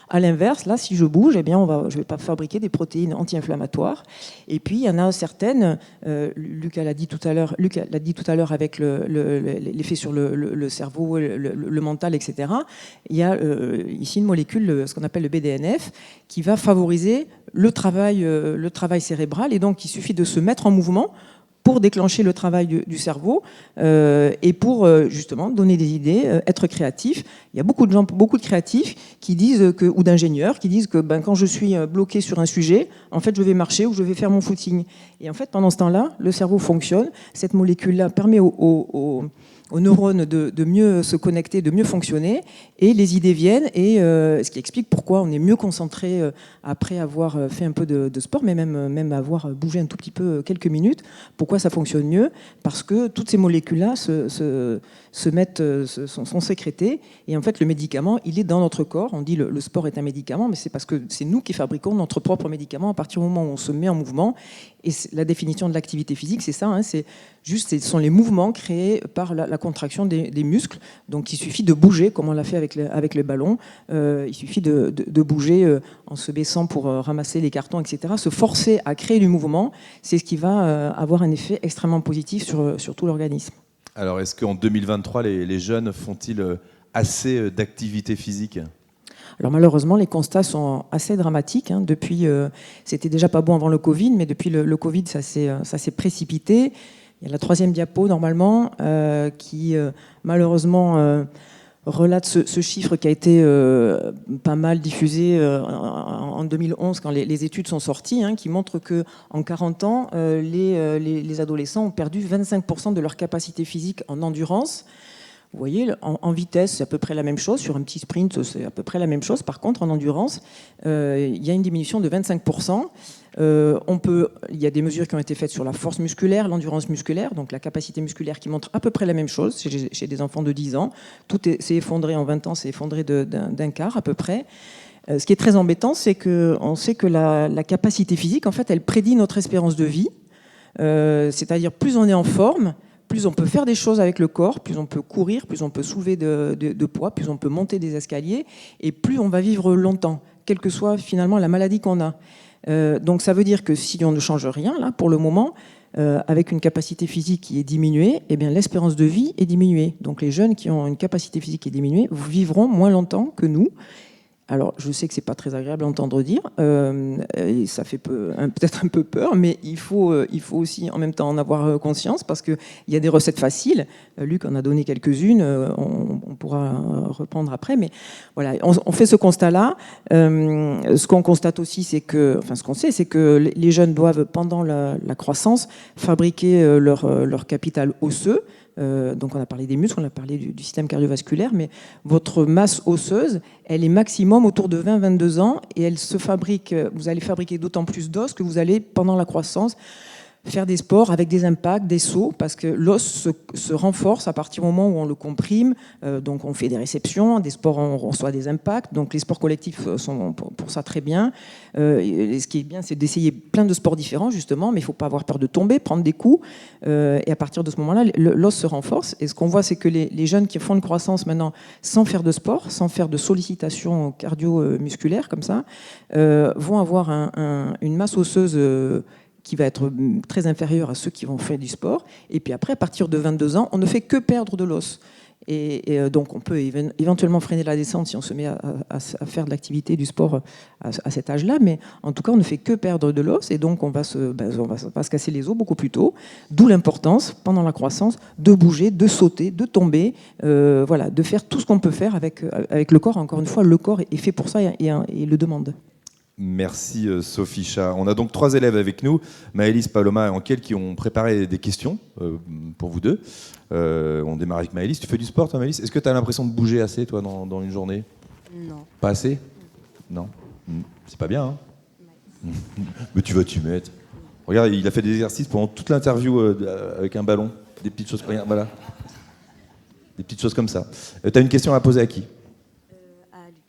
Speaker 4: À l'inverse, là, si je bouge, je ne vais pas fabriquer des protéines anti-inflammatoires. Et puis, il y en a certaines, Luc l'a dit tout à l'heure avec l'effet sur le cerveau, le mental, etc. Il y a ici une molécule, ce qu'on appelle le BDNF, qui va favoriser le travail cérébral. Et donc, il suffit de se mettre en mouvement pour déclencher le travail du cerveau et pour justement donner des idées, être créatif. Il y a beaucoup de créatifs qui disent ou d'ingénieurs qui disent que quand je suis bloqué sur un sujet, en fait, je vais marcher ou je vais faire mon footing. Et en fait, pendant ce temps-là, le cerveau fonctionne. Cette molécule-là permet aux neurones de mieux se connecter, de mieux fonctionner, et les idées viennent, et ce qui explique pourquoi on est mieux concentré après avoir fait un peu de sport, mais même avoir bougé un tout petit peu quelques minutes. Pourquoi ça fonctionne mieux ? Parce que toutes ces molécules-là sont sécrétées, et en fait le médicament, il est dans notre corps. On dit le sport est un médicament, mais c'est parce que c'est nous qui fabriquons notre propre médicament à partir du moment où on se met en mouvement. Et la définition de l'activité physique, c'est ça, hein, ce sont les mouvements créés par la contraction des muscles. Donc il suffit de bouger, comme on l'a fait avec le ballon. Il suffit de bouger en se baissant pour ramasser les cartons, etc. Se forcer à créer du mouvement, c'est ce qui va avoir un effet extrêmement positif sur tout l'organisme.
Speaker 1: Alors, est-ce qu'en 2023, les jeunes font-ils assez d'activité physique ?
Speaker 4: Alors malheureusement, les constats sont assez dramatiques. Hein. C'était déjà pas bon avant le Covid, mais depuis le Covid, ça s'est précipité. Il y a la 3e diapo normalement qui malheureusement relate ce chiffre qui a été pas mal diffusé en 2011 quand les études sont sorties, hein, qui montre qu'en 40 ans, les adolescents ont perdu 25% de leur capacité physique en endurance. Vous voyez, en vitesse, c'est à peu près la même chose. Sur un petit sprint, c'est à peu près la même chose. Par contre, en endurance, il y a une diminution de 25%. Il y a des mesures qui ont été faites sur la force musculaire, l'endurance musculaire, donc la capacité musculaire qui montre à peu près la même chose chez des enfants de 10 ans. Tout s'est effondré en 20 ans, s'est effondré d'un quart à peu près. Ce qui est très embêtant, c'est qu'on sait que la capacité physique, en fait, elle prédit notre espérance de vie. C'est-à-dire, plus on est en forme, plus on peut faire des choses avec le corps, plus on peut courir, plus on peut soulever de poids, plus on peut monter des escaliers, et plus on va vivre longtemps, quelle que soit finalement la maladie qu'on a. Donc ça veut dire que si on ne change rien, là, pour le moment, avec une capacité physique qui est diminuée, eh bien, l'espérance de vie est diminuée. Donc les jeunes qui ont une capacité physique qui est diminuée vivront moins longtemps que nous. Alors, je sais que c'est pas très agréable à entendre dire, et ça fait peut-être un peu peur, mais il faut aussi en même temps en avoir conscience, parce qu'il y a des recettes faciles. Luc en a donné quelques-unes, on pourra reprendre après, mais voilà, on fait ce constat-là. Ce qu'on constate aussi, ce qu'on sait, c'est que les jeunes doivent, pendant la croissance, fabriquer leur capital osseux. Donc on a parlé des muscles, on a parlé du système cardiovasculaire, mais votre masse osseuse, elle est maximum autour de 20-22 ans, et elle se fabrique, vous allez fabriquer d'autant plus d'os que vous allez, pendant la croissance, faire des sports avec des impacts, des sauts, parce que l'os se renforce à partir du moment où on le comprime. Donc on fait des réceptions, des sports, on reçoit des impacts. Donc les sports collectifs sont pour ça très bien. Et ce qui est bien, c'est d'essayer plein de sports différents, justement, mais il ne faut pas avoir peur de tomber, prendre des coups. Et à partir de ce moment-là, l'os se renforce. Et ce qu'on voit, c'est que les jeunes qui font une croissance maintenant sans faire de sport, sans faire de sollicitation cardio-musculaire comme ça, vont avoir une masse osseuse qui va être très inférieur à ceux qui vont faire du sport. Et puis après, à partir de 22 ans, on ne fait que perdre de l'os. Et donc, on peut éventuellement freiner la descente si on se met à faire de l'activité, du sport à cet âge-là. Mais en tout cas, on ne fait que perdre de l'os. Et donc, on va se casser les os beaucoup plus tôt. D'où l'importance, pendant la croissance, de bouger, de sauter, de tomber. Voilà, de faire tout ce qu'on peut faire avec le corps. Encore une fois, le corps est fait pour ça et le demande.
Speaker 1: Merci Sophie Chat. On a donc 3 élèves avec nous, Maëlys, Paloma et Ankel, qui ont préparé des questions pour vous deux. On démarre avec Maëlys. Tu fais du sport, toi, Maëlys ? Est-ce que tu as l'impression de bouger assez, toi, dans une journée ?
Speaker 5: Non.
Speaker 1: Pas assez ? Non. C'est pas bien, hein ? Mais tu vas t'y mettre. Regarde, il a fait des exercices pendant toute l'interview avec un ballon. Des petites choses, regarde, voilà. Des petites choses comme ça. Tu as une question à poser à qui ?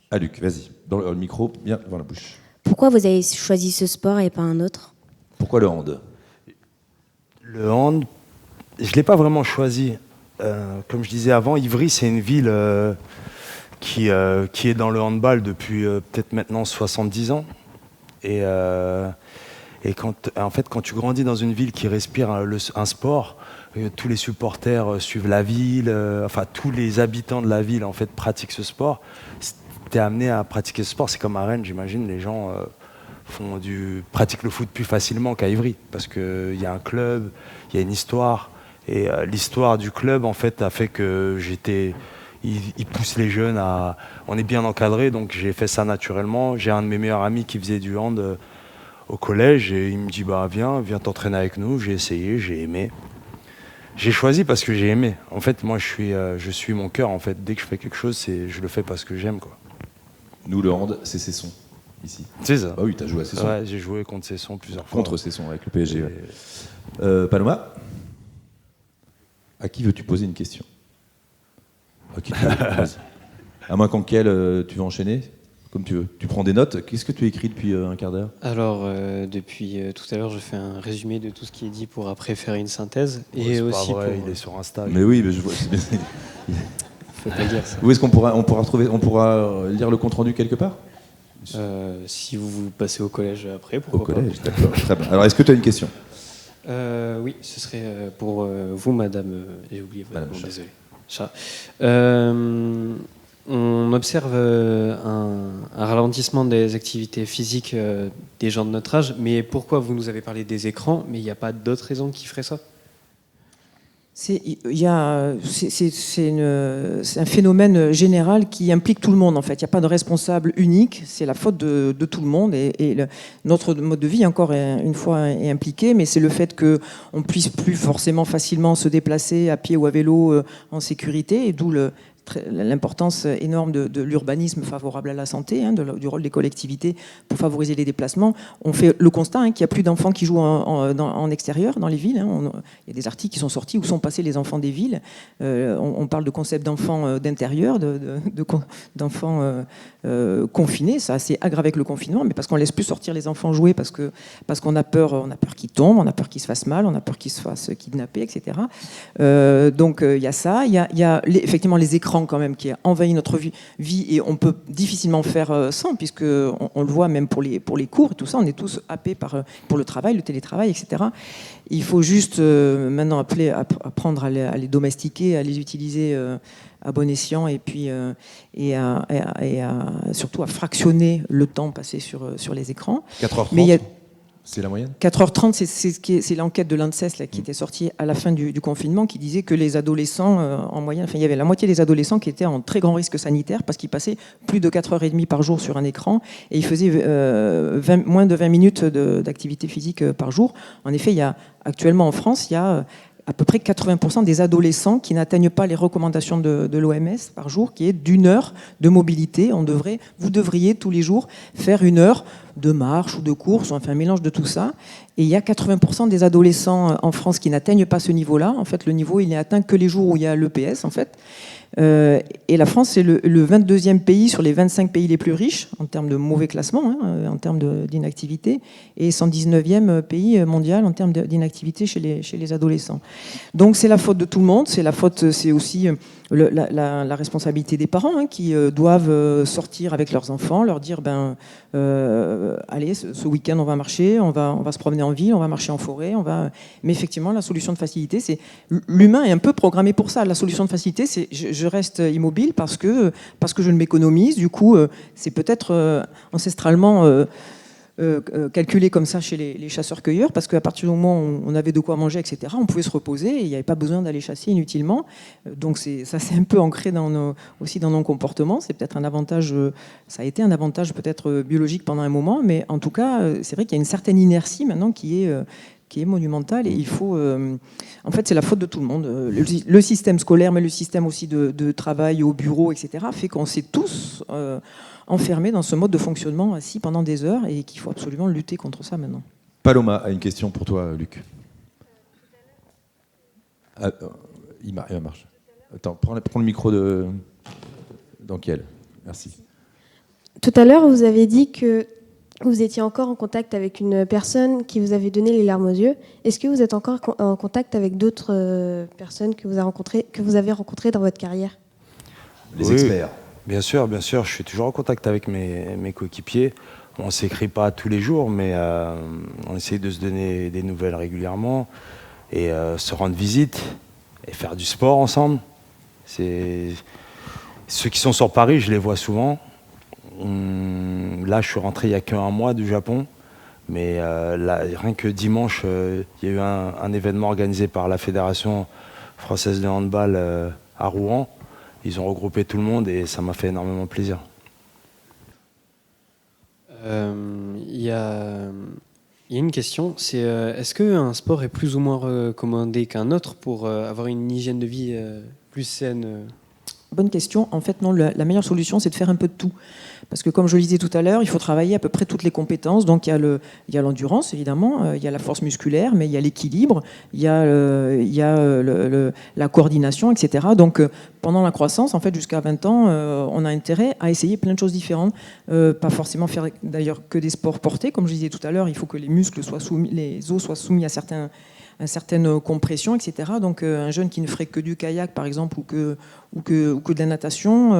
Speaker 1: À Luc, vas-y. Dans le micro, bien devant la bouche.
Speaker 5: Pourquoi vous avez choisi ce sport et pas un autre ?
Speaker 1: Pourquoi le hand ?
Speaker 2: Le hand, je ne l'ai pas vraiment choisi. Comme je disais avant, Ivry, c'est une ville qui est dans le handball depuis peut-être maintenant 70 ans. Et quand tu grandis dans une ville qui respire un sport, tous les supporters suivent la ville, tous les habitants de la ville en fait pratiquent ce sport. T'es amené à pratiquer ce sport, c'est comme à Rennes, j'imagine, les gens pratiquent le foot plus facilement qu'à Ivry, parce qu'il y a un club, il y a une histoire, et l'histoire du club en fait a fait que il pousse les jeunes on est bien encadré, donc j'ai fait ça naturellement. J'ai un de mes meilleurs amis qui faisait du hand au collège, et il me dit viens t'entraîner avec nous. J'ai essayé, j'ai aimé. J'ai choisi parce que j'ai aimé. En fait, moi, je suis mon cœur. En fait, dès que je fais quelque chose, je le fais parce que j'aime, quoi.
Speaker 1: Nous, le hand, c'est Cesson, ici.
Speaker 2: C'est ça.
Speaker 1: Ah oui, t'as joué à Cesson.
Speaker 2: Ouais, j'ai joué contre Cesson plusieurs fois.
Speaker 1: Contre Cesson, avec le PSG. Ouais. Paloma, à qui veux-tu poser une question ? À qui tu veux ? Vas-y. À moins qu'Ankel, tu veux enchaîner ? comme tu veux. Tu prends des notes. Qu'est-ce que tu écris depuis un quart d'heure?
Speaker 3: Alors, depuis tout à l'heure, je fais un résumé de tout ce qui est dit pour après faire une synthèse.
Speaker 2: Et
Speaker 3: et
Speaker 2: aussi
Speaker 3: aussi
Speaker 2: pas vrai,
Speaker 3: pour...
Speaker 2: il est sur Insta.
Speaker 1: Mais oui, mais je vois.
Speaker 3: Faut pas dire ça.
Speaker 1: Où est-ce qu'on pourra, on pourra lire le compte rendu quelque part?
Speaker 3: Si vous passez au collège après,
Speaker 1: Au
Speaker 3: pourquoi
Speaker 1: collège, d'accord. Très bien. Alors, est-ce que tu as une question?
Speaker 3: Oui, ce serait pour vous, madame. J'ai oublié votre
Speaker 1: Madame
Speaker 3: nom,
Speaker 1: Chat.
Speaker 3: désolé. Chat. On observe un ralentissement des activités physiques des gens de notre âge, mais pourquoi vous nous avez parlé des écrans, mais il n'y a pas d'autres raisons qui feraient ça?
Speaker 4: C'est un phénomène général qui implique tout le monde en fait. Il n'y a pas de responsable unique, c'est la faute de tout le monde et notre mode de vie encore une fois est impliqué, mais c'est le fait qu'on ne puisse plus forcément facilement se déplacer à pied ou à vélo en sécurité et d'où l'importance énorme de l'urbanisme favorable à la santé, du rôle des collectivités pour favoriser les déplacements. On fait le constat qu'il n'y a plus d'enfants qui jouent en extérieur, dans les villes. Il y a des articles qui sont sortis où sont passés les enfants des villes. On parle de concept d'enfants d'intérieur, d'enfants confinés. Ça s'est aggravé avec le confinement, mais parce qu'on ne laisse plus sortir les enfants jouer, parce qu'on a peur qu'ils tombent, on a peur qu'ils se fassent mal, on a peur qu'ils se fassent kidnapper, etc. Donc il y a ça. Il y a effectivement les écrans quand même qui a envahi notre vie et on peut difficilement faire sans, puisque on le voit même pour les cours et tout ça, on est tous happés pour le travail, le télétravail, etc. Il faut juste maintenant apprendre à les domestiquer, à les utiliser à bon escient et puis surtout à fractionner le temps passé sur les écrans.
Speaker 1: 4h30,
Speaker 4: Mais il y a
Speaker 1: c'est la moyenne?
Speaker 4: 4h30, c'est l'enquête de l'ANSES qui était sortie à la fin du confinement, qui disait que les adolescents, en moyenne, il y avait la moitié des adolescents qui étaient en très grand risque sanitaire parce qu'ils passaient plus de 4h30 par jour sur un écran et ils faisaient moins de 20 minutes d'activité physique par jour. En effet, actuellement en France, il y a à peu près 80% des adolescents qui n'atteignent pas les recommandations de l'OMS par jour, qui est d'1 heure de mobilité. Vous devriez tous les jours faire 1 heure de marche ou de course, enfin un mélange de tout ça. Et il y a 80% des adolescents en France qui n'atteignent pas ce niveau-là. En fait, le niveau, il n'est atteint que les jours où il y a l'EPS, en fait. Et la France, c'est le 22e pays sur les 25 pays les plus riches, en termes de mauvais classement, en termes d'inactivité, et 119e pays mondial en termes d'inactivité chez les adolescents. Donc c'est la faute de tout le monde, c'est aussi la responsabilité des parents qui doivent sortir avec leurs enfants, leur dire allez, ce week-end on va marcher, on va se promener en ville, on va marcher en forêt, mais effectivement la solution de facilité, c'est l'humain est un peu programmé pour ça. La solution de facilité, c'est je reste immobile parce que je ne m'économise. Du coup, c'est peut-être ancestralement calculé comme ça chez les chasseurs-cueilleurs, parce qu'à partir du moment où on avait de quoi manger, etc., on pouvait se reposer et il n'y avait pas besoin d'aller chasser inutilement. Donc ça c'est un peu ancré aussi dans nos comportements. C'est peut-être un avantage, ça a été un avantage peut-être biologique pendant un moment, mais en tout cas, c'est vrai qu'il y a une certaine inertie maintenant qui est monumentale et il faut... en fait, c'est la faute de tout le monde. Le système scolaire, mais le système aussi de travail au bureau, etc., fait qu'on s'est tous enfermés dans ce mode de fonctionnement assis pendant des heures et qu'il faut absolument lutter contre ça maintenant.
Speaker 1: Paloma a une question pour toi, Luc. Il marche. Attends, prends le micro de... Dankiel. Merci.
Speaker 6: Tout à l'heure, vous avez dit que vous étiez encore en contact avec une personne qui vous avait donné les larmes aux yeux. Est-ce que vous êtes encore en contact avec d'autres personnes que vous avez rencontrées dans votre carrière?
Speaker 1: Les experts.
Speaker 2: Bien sûr, je suis toujours en contact avec mes coéquipiers. On ne s'écrit pas tous les jours, mais on essaye de se donner des nouvelles régulièrement et se rendre visite et faire du sport ensemble. Ceux qui sont sur Paris, je les vois souvent. Là, je suis rentré il n'y a qu'un mois du Japon, mais là, rien que dimanche, il y a eu un événement organisé par la Fédération française de handball à Rouen. Ils ont regroupé tout le monde et ça m'a fait énormément plaisir.
Speaker 3: Il y a une question, c'est est-ce qu'un sport est plus ou moins recommandé qu'un autre pour avoir une hygiène de vie plus saine
Speaker 4: Bonne question. En fait, non, la meilleure solution, c'est de faire un peu de tout. Parce que, comme je le disais tout à l'heure, il faut travailler à peu près toutes les compétences. Donc, il y a l'endurance, évidemment, il y a la force musculaire, mais il y a l'équilibre, il y a la coordination, etc. Donc, pendant la croissance, en fait, jusqu'à 20 ans, on a intérêt à essayer plein de choses différentes. Pas forcément faire, d'ailleurs, que des sports portés. Comme je disais tout à l'heure, il faut que les muscles soient soumis, les os soient soumis à certaines compressions, etc. Donc un jeune qui ne ferait que du kayak, par exemple, ou que de la natation,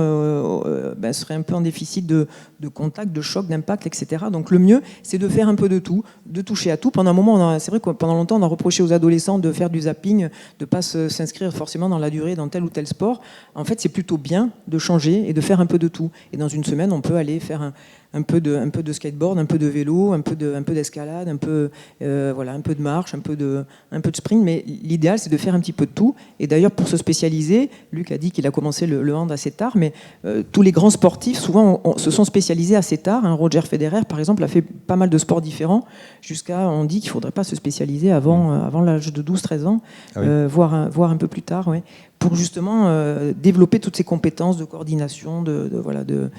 Speaker 4: serait un peu en déficit de contact, de choc, d'impact, etc. Donc le mieux, c'est de faire un peu de tout, de toucher à tout. Pendant un moment, c'est vrai que pendant longtemps, on a reproché aux adolescents de faire du zapping, de ne pas s'inscrire forcément dans la durée dans tel ou tel sport. En fait, c'est plutôt bien de changer et de faire un peu de tout. Et dans une semaine, on peut aller faire un peu de skateboard, un peu de vélo, un peu d'escalade, un peu de marche, un peu de sprint. Mais l'idéal, c'est de faire un petit peu de tout. Et d'ailleurs, pour se spécialiser, Luc a dit qu'il a commencé le hand assez tard, mais tous les grands sportifs, souvent, se sont spécialisés assez tard. Roger Federer, par exemple, a fait pas mal de sports différents, on dit qu'il ne faudrait pas se spécialiser avant l'âge de 12-13 ans,
Speaker 1: Ah oui.
Speaker 4: voire un peu plus tard, ouais, pour justement développer toutes ces compétences de coordination, de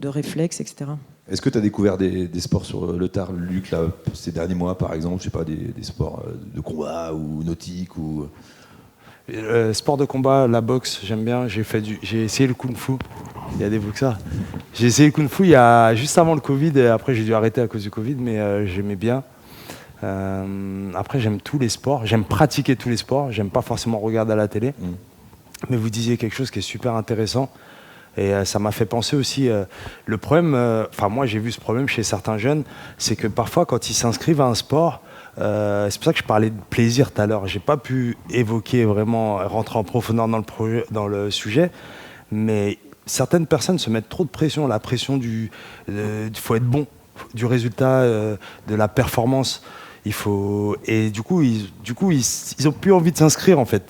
Speaker 4: réflexe, etc.
Speaker 1: Est-ce que tu as découvert des sports sur le tard, Luc, là, ces derniers mois, par exemple, je sais pas, des sports de combat ou nautiques ou...
Speaker 2: Sport de combat, la boxe, j'aime bien. J'ai essayé le kung-fu. Il y a des boxeurs. J'ai essayé le kung-fu juste avant le Covid, et après j'ai dû arrêter à cause du Covid, mais j'aimais bien. Après, j'aime tous les sports. J'aime pratiquer tous les sports. J'aime pas forcément regarder à la télé. Mais vous disiez quelque chose qui est super intéressant. Et ça m'a fait penser aussi, le problème, moi j'ai vu ce problème chez certains jeunes, c'est que parfois quand ils s'inscrivent à un sport, c'est pour ça que je parlais de plaisir tout à l'heure, j'ai pas pu évoquer vraiment, rentrer en profondeur dans le sujet, mais certaines personnes se mettent trop de pression, la pression faut être bon, du résultat, de la performance, et du coup ils ont plus envie de s'inscrire en fait.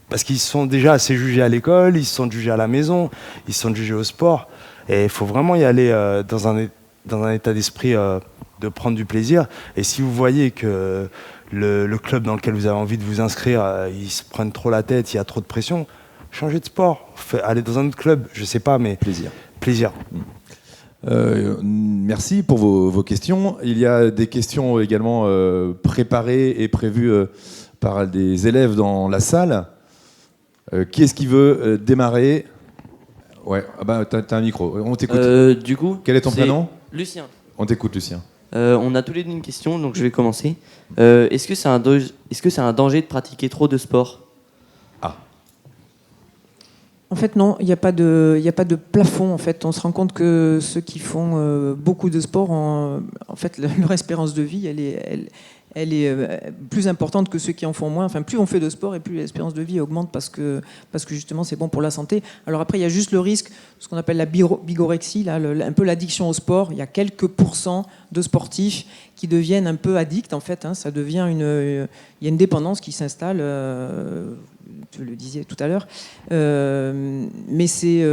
Speaker 2: Parce qu'ils sont déjà assez jugés à l'école, ils se sont jugés à la maison, ils se sont jugés au sport. Et il faut vraiment y aller dans un état d'esprit de prendre du plaisir. Et si vous voyez que le club dans lequel vous avez envie de vous inscrire, ils se prennent trop la tête, il y a trop de pression, changez de sport. Allez dans un autre club, je sais pas, mais plaisir.
Speaker 1: Merci pour vos questions. Il y a des questions également préparées et prévues par des élèves dans la salle. Qui est-ce qui veut démarrer? Ouais, t'as un micro, on t'écoute.
Speaker 7: Du coup,
Speaker 1: quel est ton prénom?
Speaker 7: Lucien.
Speaker 1: On t'écoute, Lucien.
Speaker 7: On a tous les deux une question, donc je vais commencer. Est-ce que c'est un danger de pratiquer trop de sport?
Speaker 4: En fait, non, il n'y a pas de plafond. En fait, on se rend compte que ceux qui font beaucoup de sport, en fait, leur espérance de vie, elle est plus importante que ceux qui en font moins. Enfin, plus on fait de sport et plus l'espérance de vie augmente parce que justement c'est bon pour la santé. Alors après, il y a juste le risque, ce qu'on appelle la bigorexie, là, un peu l'addiction au sport. Il y a quelques pourcents de sportifs qui deviennent un peu addicts en fait. Ça devient il y a une dépendance qui s'installe. Tu le disais tout à l'heure, mais c'est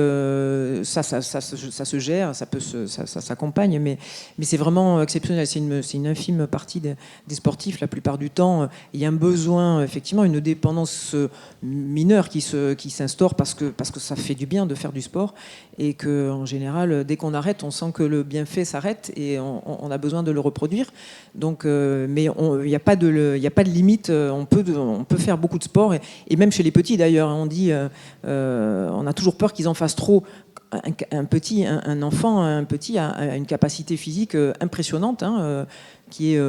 Speaker 4: ça se gère, ça s'accompagne, mais c'est vraiment exceptionnel. C'est une infime partie des sportifs. La plupart du temps, il y a un besoin, effectivement, une dépendance mineure qui s'instaure parce que ça fait du bien de faire du sport et que en général, dès qu'on arrête, on sent que le bienfait s'arrête et on a besoin de le reproduire. Donc, mais il n'y a pas de limite. On peut faire beaucoup de sport et même chez les petits d'ailleurs, on dit, on a toujours peur qu'ils en fassent trop. Un enfant a une capacité physique impressionnante, qui est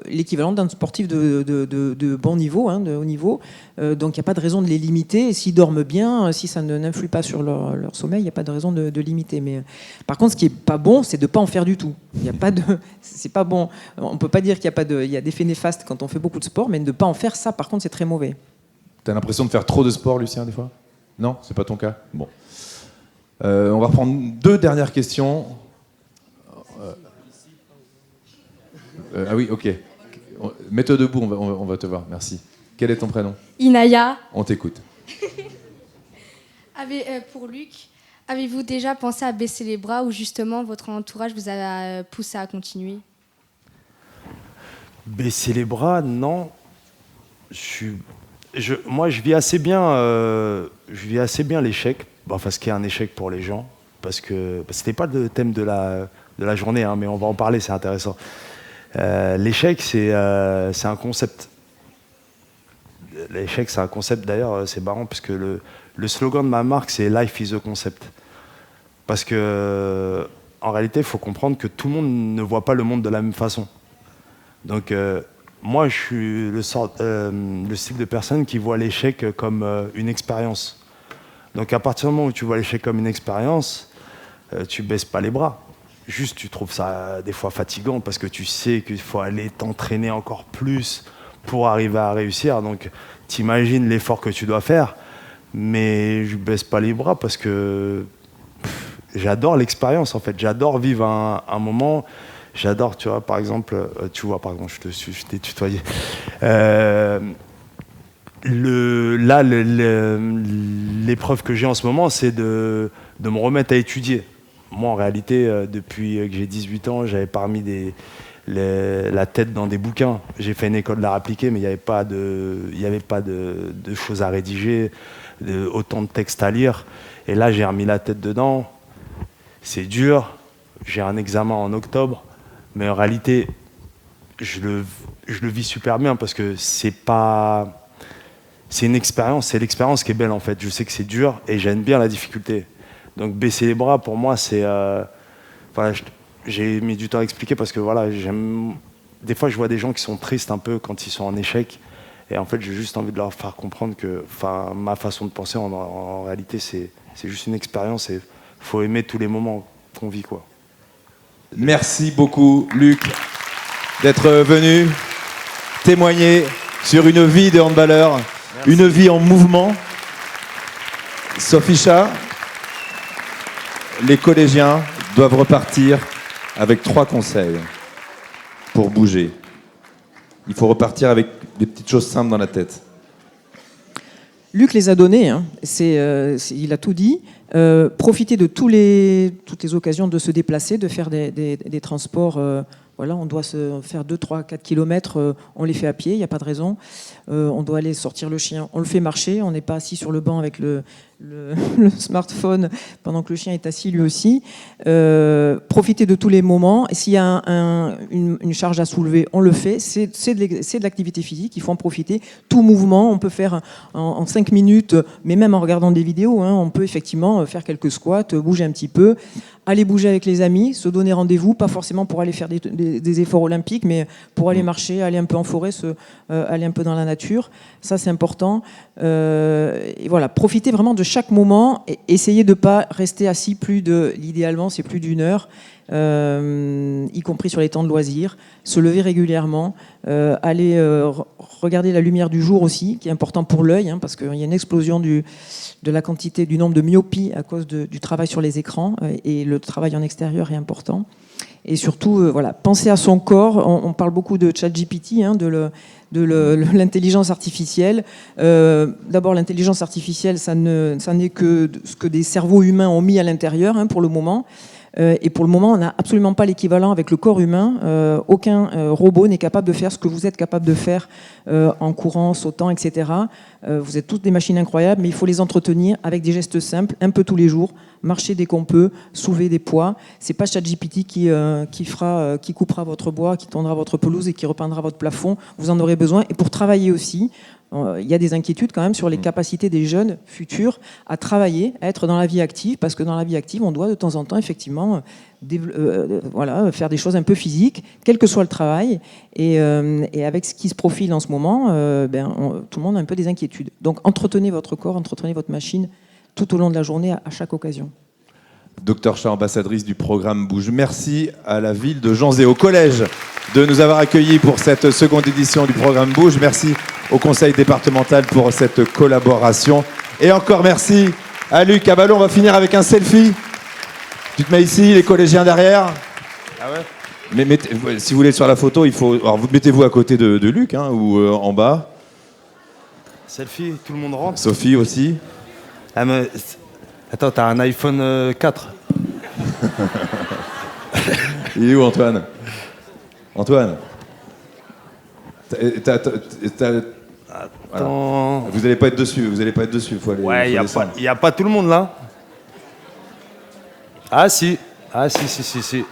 Speaker 4: l'équivalent d'un sportif de bon niveau, de haut niveau. Donc il n'y a pas de raison de les limiter. S'ils dorment bien, si ça n'influe pas sur leur sommeil, il n'y a pas de raison de limiter. Mais par contre, ce qui n'est pas bon, c'est de ne pas en faire du tout. C'est pas bon. On ne peut pas dire qu'il y a des faits néfastes quand on fait beaucoup de sport, mais de ne pas en faire, ça, par contre, c'est très mauvais.
Speaker 1: T'as l'impression de faire trop de sport, Lucien, des fois? Non, c'est pas ton cas? Bon. On va reprendre 2 dernières questions. Ah oui, ok. Mets-toi debout, on va te voir. Merci. Quel est ton prénom?
Speaker 8: Inaya.
Speaker 1: On t'écoute.
Speaker 8: Pour Luc, avez-vous déjà pensé à baisser les bras ou justement votre entourage vous a poussé à continuer?
Speaker 2: Baisser les bras, non. Moi, je vis assez bien l'échec. ce qui est un échec pour les gens, parce que c'était pas le thème de la journée, hein, mais on va en parler, c'est intéressant. L'échec, c'est un concept. L'échec, c'est un concept, d'ailleurs, c'est marrant, parce que le slogan de ma marque, c'est « Life is a concept ». Parce que, en réalité, il faut comprendre que tout le monde ne voit pas le monde de la même façon. Donc, moi, je suis le style de personne qui voit l'échec comme une expérience. Donc, à partir du moment où tu vois l'échec comme une expérience, tu baisses pas les bras. Juste, tu trouves ça des fois fatigant parce que tu sais qu'il faut aller t'entraîner encore plus pour arriver à réussir. Donc, t'imagines l'effort que tu dois faire, mais je baisse pas les bras parce que j'adore l'expérience, en fait. J'adore vivre un moment. J'adore, tu vois, par exemple, je t'ai tutoyé. L'épreuve que j'ai en ce moment, c'est de me remettre à étudier. Moi, en réalité, depuis que j'ai 18 ans, j'avais pas remis la tête dans des bouquins. J'ai fait une école d'art appliqué, mais il n'y avait pas de choses à rédiger, autant de textes à lire. Et là, j'ai remis la tête dedans. C'est dur. J'ai un examen en octobre. Mais en réalité, je le vis super bien parce que c'est une expérience. C'est l'expérience qui est belle, en fait. Je sais que c'est dur et j'aime bien la difficulté. Donc baisser les bras, pour moi, c'est... j'ai mis du temps à expliquer parce que voilà, des fois, je vois des gens qui sont tristes un peu quand ils sont en échec. Et en fait, j'ai juste envie de leur faire comprendre que ma façon de penser, en réalité, c'est juste une expérience et il faut aimer tous les moments qu'on vit, quoi.
Speaker 1: Merci beaucoup, Luc, d'être venu témoigner sur une vie de handballeur, une vie en mouvement. Sophie-Cha, les collégiens doivent repartir avec 3 conseils pour bouger. Il faut repartir avec des petites choses simples dans la tête.
Speaker 4: Luc les a donnés, hein. Il a tout dit. Profiter de toutes les occasions de se déplacer, de faire des transports. Voilà, on doit se faire 2, 3, 4 km, on les fait à pied, il n'y a pas de raison. On doit aller sortir le chien, on le fait marcher, on n'est pas assis sur le banc avec le smartphone pendant que le chien est assis lui aussi. Profiter de tous les moments. Et s'il y a une charge à soulever, on le fait. C'est de l'activité physique, il faut en profiter. Tout mouvement, on peut faire en 5 minutes, mais même en regardant des vidéos, hein, on peut effectivement faire quelques squats, bouger un petit peu. Aller bouger avec les amis, se donner rendez-vous, pas forcément pour aller faire des efforts olympiques, mais pour aller marcher, aller un peu en forêt, aller un peu dans la nature. Ça, c'est important. Et voilà, profiter vraiment de chaque moment et essayer de ne pas rester assis l'idéalement, c'est plus d'1 heure, y compris sur les temps de loisirs. Se lever régulièrement, aller regarder la lumière du jour aussi, qui est important pour l'œil, hein, parce qu'il y a une explosion de la quantité, du nombre de myopies à cause du travail sur les écrans, et le travail en extérieur est important. Et surtout, voilà, penser à son corps. On parle beaucoup de ChatGPT, hein, de l'intelligence artificielle. D'abord, l'intelligence artificielle, ça n'est que ce que des cerveaux humains ont mis à l'intérieur, hein, pour le moment. Et pour le moment, on n'a absolument pas l'équivalent avec le corps humain. Aucun robot n'est capable de faire ce que vous êtes capable de faire en courant, sautant, etc. Vous êtes toutes des machines incroyables, mais il faut les entretenir avec des gestes simples, un peu tous les jours. Marcher dès qu'on peut, soulever des poids. C'est pas ChatGPT qui coupera votre bois, qui tondra votre pelouse et qui repeindra votre plafond. Vous en aurez besoin. Et pour travailler aussi, il y a des inquiétudes quand même sur les capacités des jeunes futurs à travailler, à être dans la vie active, parce que dans la vie active, on doit de temps en temps effectivement faire des choses un peu physiques, quel que soit le travail. Et avec ce qui se profile en ce moment, tout le monde a un peu des inquiétudes. Donc entretenez votre corps, entretenez votre machine tout au long de la journée, à chaque occasion.
Speaker 1: Dr Cha, ambassadrice du programme Bouge. Merci à la ville de Janzé, au collège, de nous avoir accueillis pour cette seconde édition du programme Bouge. Merci au conseil départemental pour cette collaboration. Et encore merci à Luc. Abalo, on va finir avec un selfie. Tu te mets ici, les collégiens derrière. Ah ouais. Mais si vous voulez sur la photo, il faut. Alors vous mettez-vous à côté de Luc, hein, ou en bas.
Speaker 2: Selfie, tout le monde rentre.
Speaker 1: Sophie aussi.
Speaker 2: Ah, mais... Attends, t'as un iPhone 4.
Speaker 1: Il est où, Antoine? Antoine,
Speaker 2: Attends.
Speaker 1: Vous n'allez pas être dessus, faut aller.
Speaker 2: Ouais, il n'y a pas tout le monde là. Ah si. Ah si.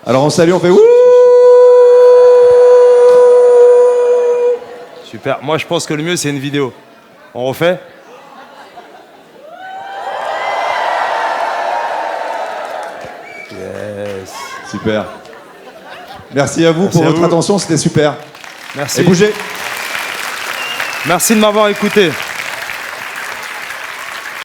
Speaker 1: Alors on salue, on fait ouh.
Speaker 2: Super. Moi, je pense que le mieux, c'est une vidéo. On refait? Yes.
Speaker 1: Super. Merci à vous
Speaker 2: Merci
Speaker 1: pour
Speaker 2: à
Speaker 1: votre
Speaker 2: vous.
Speaker 1: attention, c'était super.
Speaker 2: Merci.
Speaker 1: Et bougez.
Speaker 2: Merci de m'avoir écouté.